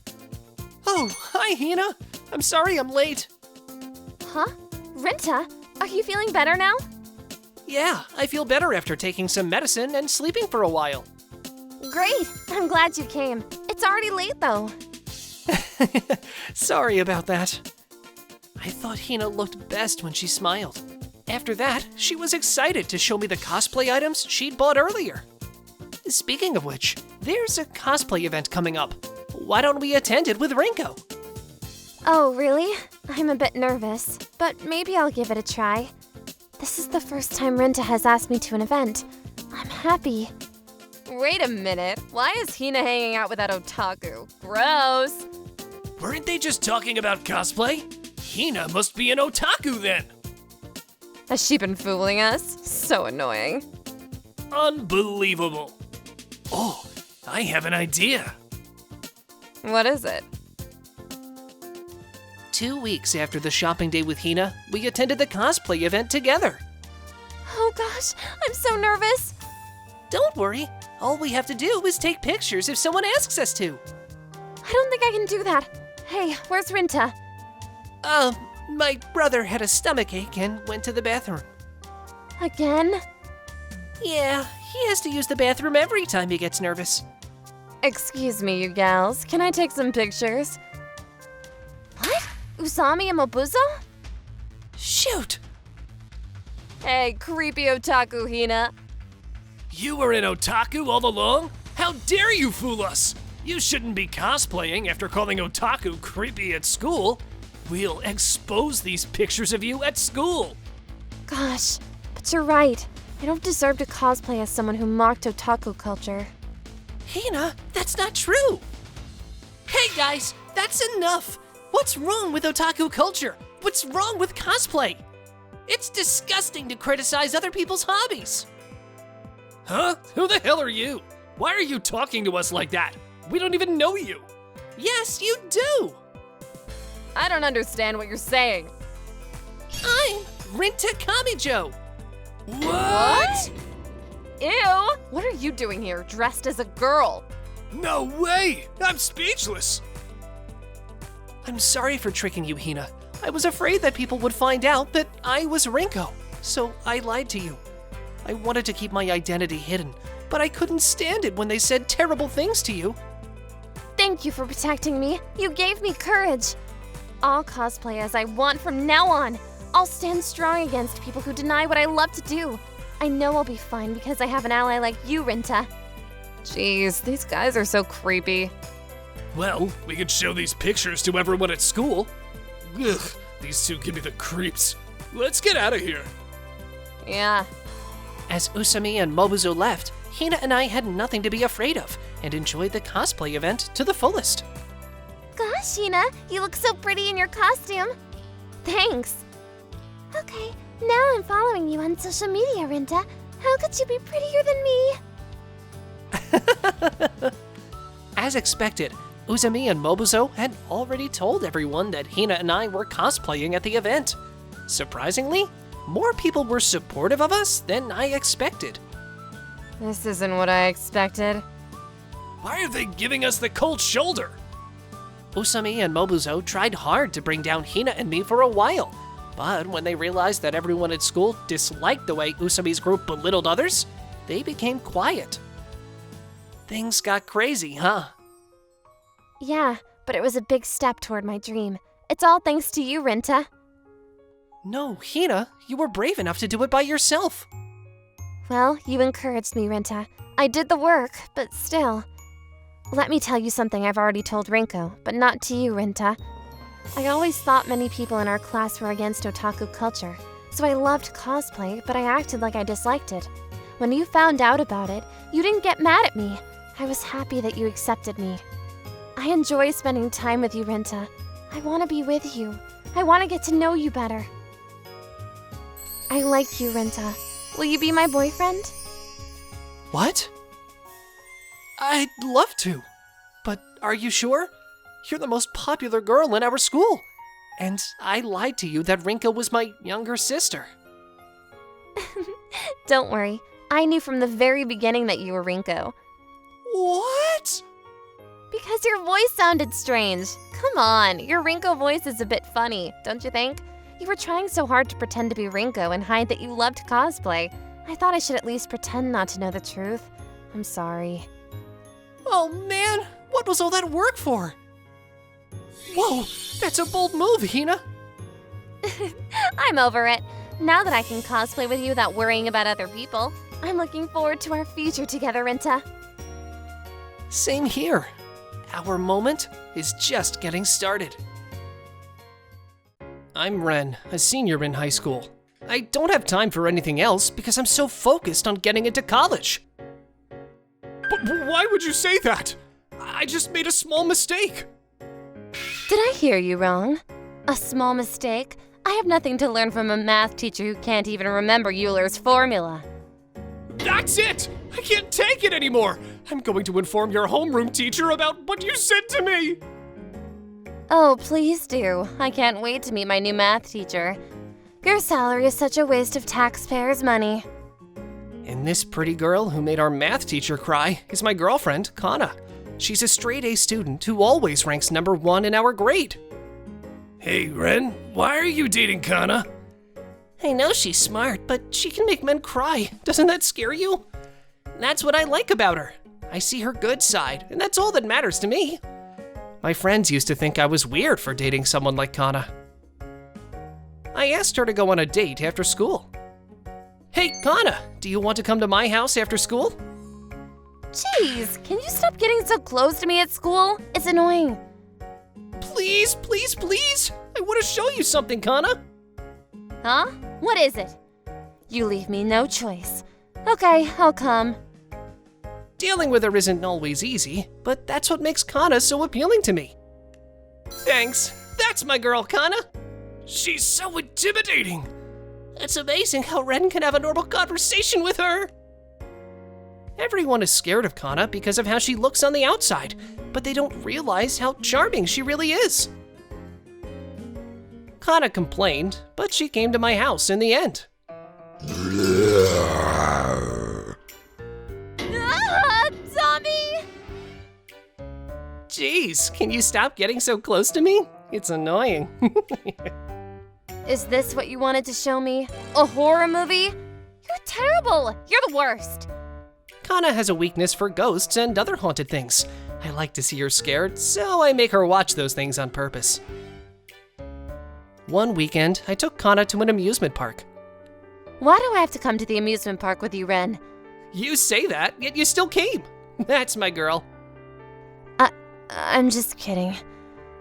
Oh, hi, Hina. I'm sorry I'm late. Huh? Renta, are you feeling better now? Yeah, I feel better after taking some medicine and sleeping for a while. Great! I'm glad you came. It's already late, though. Sorry about that. I thought Hina looked best when she smiled. After that, she was excited to show me the cosplay items she'd bought earlier. Speaking of which, there's a cosplay event coming up. Why don't we attend it with Rinko? Oh, really? I'm a bit nervous, but maybe I'll give it a try. This is the first time Renta has asked me to an event. I'm happy. Wait a minute. Why is Hina hanging out with that otaku? Gross. Weren't they just talking about cosplay? Hina must be an otaku then. Has she been fooling us? So annoying. Unbelievable. Oh, I have an idea. What is it? 2 weeks after the shopping day with Hina, we attended the cosplay event together. Oh gosh, I'm so nervous. Don't worry. All we have to do is take pictures if someone asks us to. I don't think I can do that. Hey, where's Renta? My brother had a stomachache and went to the bathroom. Again? Yeah, he has to use the bathroom every time he gets nervous. Excuse me, you gals. Can I take some pictures? What? Usami and Mobuzo? Shoot! Hey, creepy otaku Hina. You were an otaku all along? How dare you fool us! You shouldn't be cosplaying after calling otaku creepy at school. We'll expose these pictures of you at school. Gosh, but you're right. I don't deserve to cosplay as someone who mocked otaku culture. Hina, that's not true! Hey guys, that's enough! What's wrong with otaku culture? What's wrong with cosplay? It's disgusting to criticize other people's hobbies! Huh? Who the hell are you? Why are you talking to us like that? We don't even know you. Yes, you do! I don't understand what you're saying. I'm Renta Kamijo! What? Ew! What are you doing here, dressed as a girl? No way! I'm speechless. I'm sorry for tricking you, Hina. I was afraid that people would find out that I was Rinko, so I lied to you. I wanted to keep my identity hidden, but I couldn't stand it when they said terrible things to you. Thank you for protecting me. You gave me courage. I'll cosplay as I want from now on. I'll stand strong against people who deny what I love to do. I know I'll be fine because I have an ally like you, Renta. Jeez, these guys are so creepy. Well, we could show these pictures to everyone at school. Ugh, these two give me the creeps. Let's get out of here. Yeah. As Usami and Mobuzo left, Hina and I had nothing to be afraid of and enjoyed the cosplay event to the fullest. Gosh, Hina, you look so pretty in your costume. Thanks. Okay, now I'm following you on social media, Renta. How could you be prettier than me? As expected, Usami and Mobuzo had already told everyone that Hina and I were cosplaying at the event. Surprisingly, more people were supportive of us than I expected. This isn't what I expected. Why are they giving us the cold shoulder? Usami and Mobuzo tried hard to bring down Hina and me for a while, but when they realized that everyone at school disliked the way Usami's group belittled others, they became quiet. Things got crazy, huh? Yeah, but it was a big step toward my dream. It's all thanks to you, Renta. No, Hina, you were brave enough to do it by yourself. Well, you encouraged me, Renta. I did the work, but still. Let me tell you something I've already told Rinko, but not to you, Renta. I always thought many people in our class were against otaku culture, so I loved cosplay, but I acted like I disliked it. When you found out about it, you didn't get mad at me. I was happy that you accepted me. I enjoy spending time with you, Renta. I want to be with you. I want to get to know you better. I like you, Renta. Will you be my boyfriend? What? I'd love to, but are you sure? You're the most popular girl in our school, and I lied to you that Rinko was my younger sister. Don't worry. I knew from the very beginning that you were Rinko. What? Because your voice sounded strange. Come on, your Rinko voice is a bit funny, don't you think? You were trying so hard to pretend to be Rinko and hide that you loved cosplay. I thought I should at least pretend not to know the truth. I'm sorry. Oh man, what was all that work for? Whoa, that's a bold move, Hina. I'm over it. Now that I can cosplay with you without worrying about other people, I'm looking forward to our future together, Renta. Same here. Our moment is just getting started. I'm Ren, a senior in high school. I don't have time for anything else because I'm so focused on getting into college. But why would you say that? I just made a small mistake. Did I hear you wrong? A small mistake? I have nothing to learn from a math teacher who can't even remember Euler's formula. That's it! I can't take it anymore! I'm going to inform your homeroom teacher about what you said to me! Oh, please do. I can't wait to meet my new math teacher. Your salary is such a waste of taxpayers' money. And this pretty girl who made our math teacher cry is my girlfriend, Kanna. She's a straight-A student who always ranks #1 in our grade. Hey, Ren, why are you dating Kanna? I know she's smart, but she can make men cry. Doesn't that scare you? That's what I like about her. I see her good side, and that's all that matters to me. My friends used to think I was weird for dating someone like Kanna. I asked her to go on a date after school. Hey, Kanna, do you want to come to my house after school? Jeez, can you stop getting so close to me at school? It's annoying. Please, please, please. I want to show you something, Kanna. Huh? What is it? You leave me no choice. Okay, I'll come. Dealing with her isn't always easy, but that's what makes Kanna so appealing to me. Thanks. That's my girl, Kanna. She's so intimidating. It's amazing how Ren can have a normal conversation with her. Everyone is scared of Kanna because of how she looks on the outside, but they don't realize how charming she really is. Kanna complained, but she came to my house in the end. Zombie! Jeez, can you stop getting so close to me? It's annoying. Is this what you wanted to show me? A horror movie? You're terrible! You're the worst! Kanna has a weakness for ghosts and other haunted things. I like to see her scared, so I make her watch those things on purpose. One weekend, I took Kanna to an amusement park. Why do I have to come to the amusement park with you, Ren? You say that, yet you still came. That's my girl. I'm just kidding.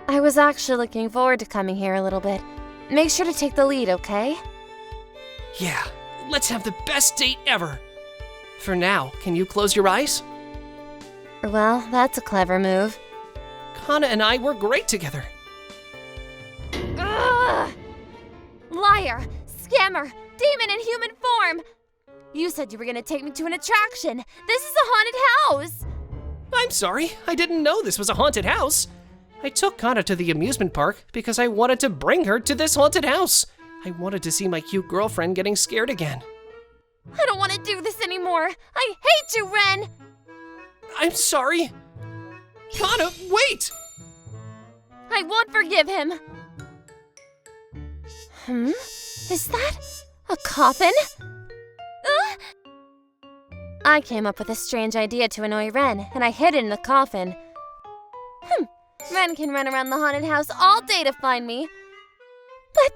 I was actually looking forward to coming here a little bit. Make sure to take the lead, okay? Yeah, let's have the best date ever. For now, can you close your eyes? Well, that's a clever move. Kanna and I were great together. Ugh! Liar! Scammer! Demon in human form! You said you were gonna take me to an attraction. This is a haunted house! I'm sorry, I didn't know this was a haunted house. I took Kanna to the amusement park because I wanted to bring her to this haunted house. I wanted to see my cute girlfriend getting scared again. I don't want to do this anymore. I hate you, Ren! I'm sorry. Kanna, wait! I won't forgive him. Is that a coffin? I came up with a strange idea to annoy Ren, and I hid it in the coffin. Ren can run around the haunted house all day to find me. But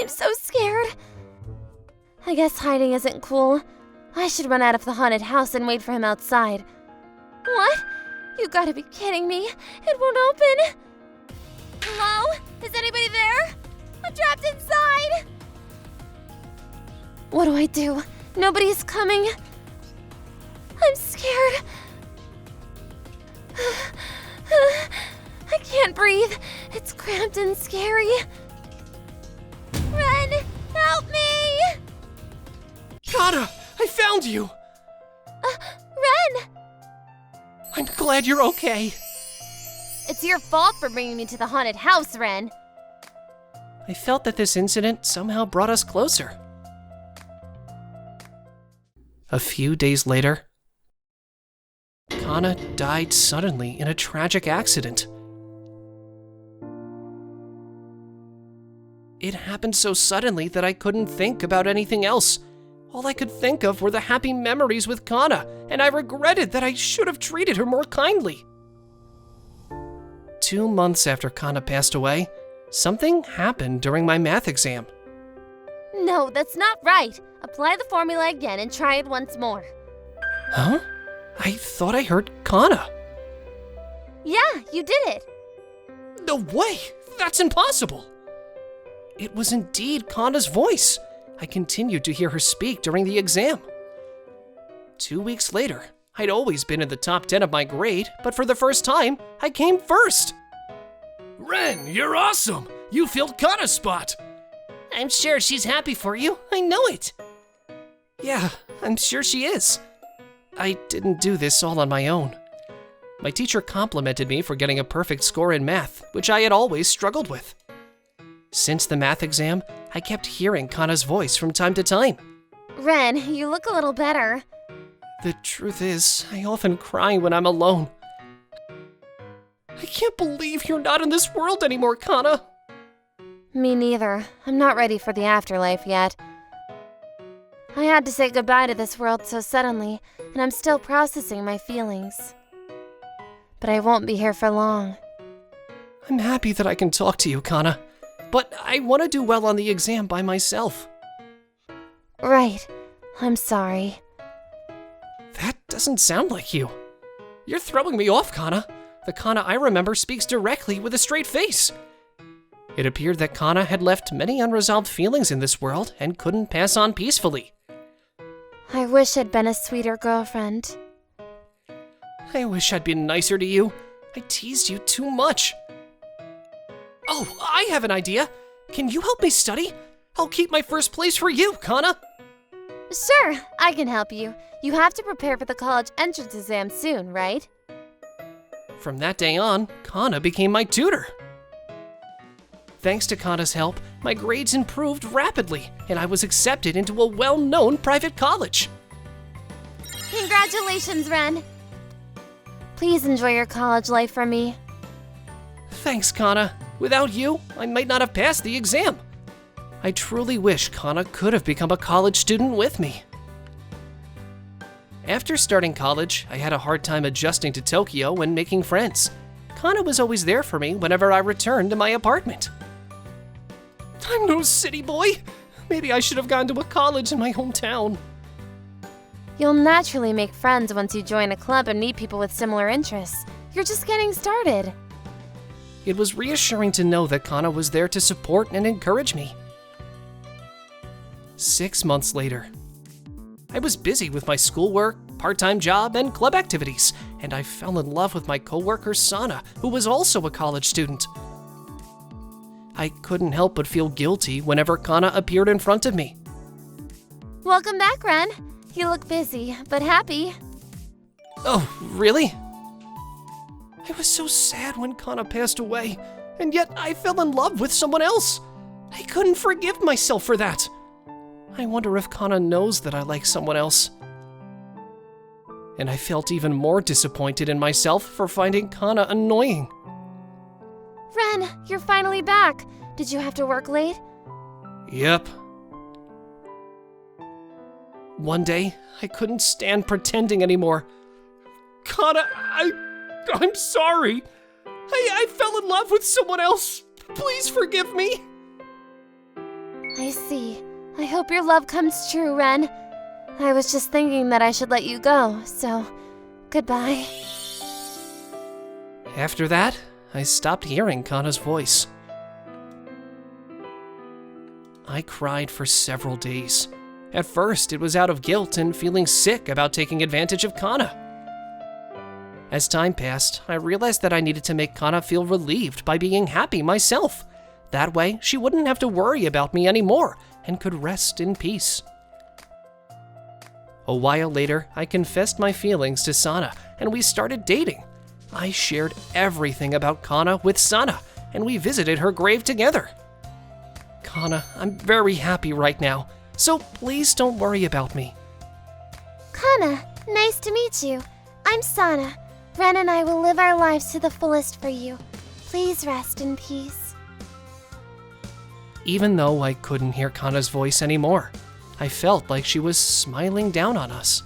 I'm so scared. I guess hiding isn't cool. I should run out of the haunted house and wait for him outside. What? You gotta be kidding me. It won't open. Hello? Is anybody there? I'm trapped inside. What do I do? Nobody's coming. I'm scared. I can't breathe. It's cramped and scary. Ren, help me! Kota, I found you! Ren! I'm glad you're okay. It's your fault for bringing me to the haunted house, Ren. I felt that this incident somehow brought us closer. A few days later, Kanna died suddenly in a tragic accident. It happened so suddenly that I couldn't think about anything else. All I could think of were the happy memories with Kanna, and I regretted that I should have treated her more kindly. 2 months after Kanna passed away, something happened during my math exam. No, that's not right. Apply the formula again and try it once more. Huh? I thought I heard Kanna. Yeah, you did it. No way! That's impossible! It was indeed Kanna's voice. I continued to hear her speak during the exam. 2 weeks later, I'd always been in the top 10 of my grade, but for the first time, I came first. Ren, you're awesome! You filled Kanna's spot! I'm sure she's happy for you. I know it. Yeah, I'm sure she is. I didn't do this all on my own. My teacher complimented me for getting a perfect score in math, which I had always struggled with. Since the math exam, I kept hearing Kanna's voice from time to time. Ren, you look a little better. The truth is, I often cry when I'm alone. I can't believe you're not in this world anymore, Kanna. Me neither. I'm not ready for the afterlife yet. I had to say goodbye to this world so suddenly, and I'm still processing my feelings. But I won't be here for long. I'm happy that I can talk to you, Kanna, but I want to do well on the exam by myself. Right. I'm sorry. That doesn't sound like you. You're throwing me off, Kanna. The Kanna I remember speaks directly with a straight face. It appeared that Kanna had left many unresolved feelings in this world and couldn't pass on peacefully. I wish I'd been a sweeter girlfriend. I wish I'd been nicer to you. I teased you too much. Oh, I have an idea. Can you help me study? I'll keep my first place for you, Kanna. Sure, I can help you. You have to prepare for the college entrance exam soon, right? From that day on, Kanna became my tutor. Thanks to Kanna's help, my grades improved rapidly, and I was accepted into a well-known private college. Congratulations, Ren. Please enjoy your college life for me. Thanks, Kanna. Without you, I might not have passed the exam. I truly wish Kanna could have become a college student with me. After starting college, I had a hard time adjusting to Tokyo and making friends. Kanna was always there for me whenever I returned to my apartment. I'm no city boy. Maybe I should have gone to a college in my hometown. You'll naturally make friends once you join a club and meet people with similar interests. You're just getting started. It was reassuring to know that Kanna was there to support and encourage me. 6 months later, I was busy with my schoolwork, part-time job, and club activities, and I fell in love with my coworker Sana, who was also a college student. I couldn't help but feel guilty whenever Kanna appeared in front of me. Welcome back, Ren. You look busy, but happy. Oh, really? I was so sad when Kanna passed away, and yet I fell in love with someone else. I couldn't forgive myself for that. I wonder if Kanna knows that I like someone else. And I felt even more disappointed in myself for finding Kanna annoying. Ren, you're finally back. Did you have to work late? Yep. One day, I couldn't stand pretending anymore. Kanna, I'm sorry. I fell in love with someone else. Please forgive me. I see. I hope your love comes true, Ren. I was just thinking that I should let you go, so goodbye. After that, I stopped hearing Kanna's voice. I cried for several days. At first, it was out of guilt and feeling sick about taking advantage of Kanna. As time passed, I realized that I needed to make Kanna feel relieved by being happy myself. That way, she wouldn't have to worry about me anymore and could rest in peace. A while later, I confessed my feelings to Sana, and we started dating. I shared everything about Kanna with Sana, and we visited her grave together. Kanna, I'm very happy right now, so please don't worry about me. Kanna, nice to meet you. I'm Sana. Ren and I will live our lives to the fullest for you. Please rest in peace. Even though I couldn't hear Kanna's voice anymore, I felt like she was smiling down on us.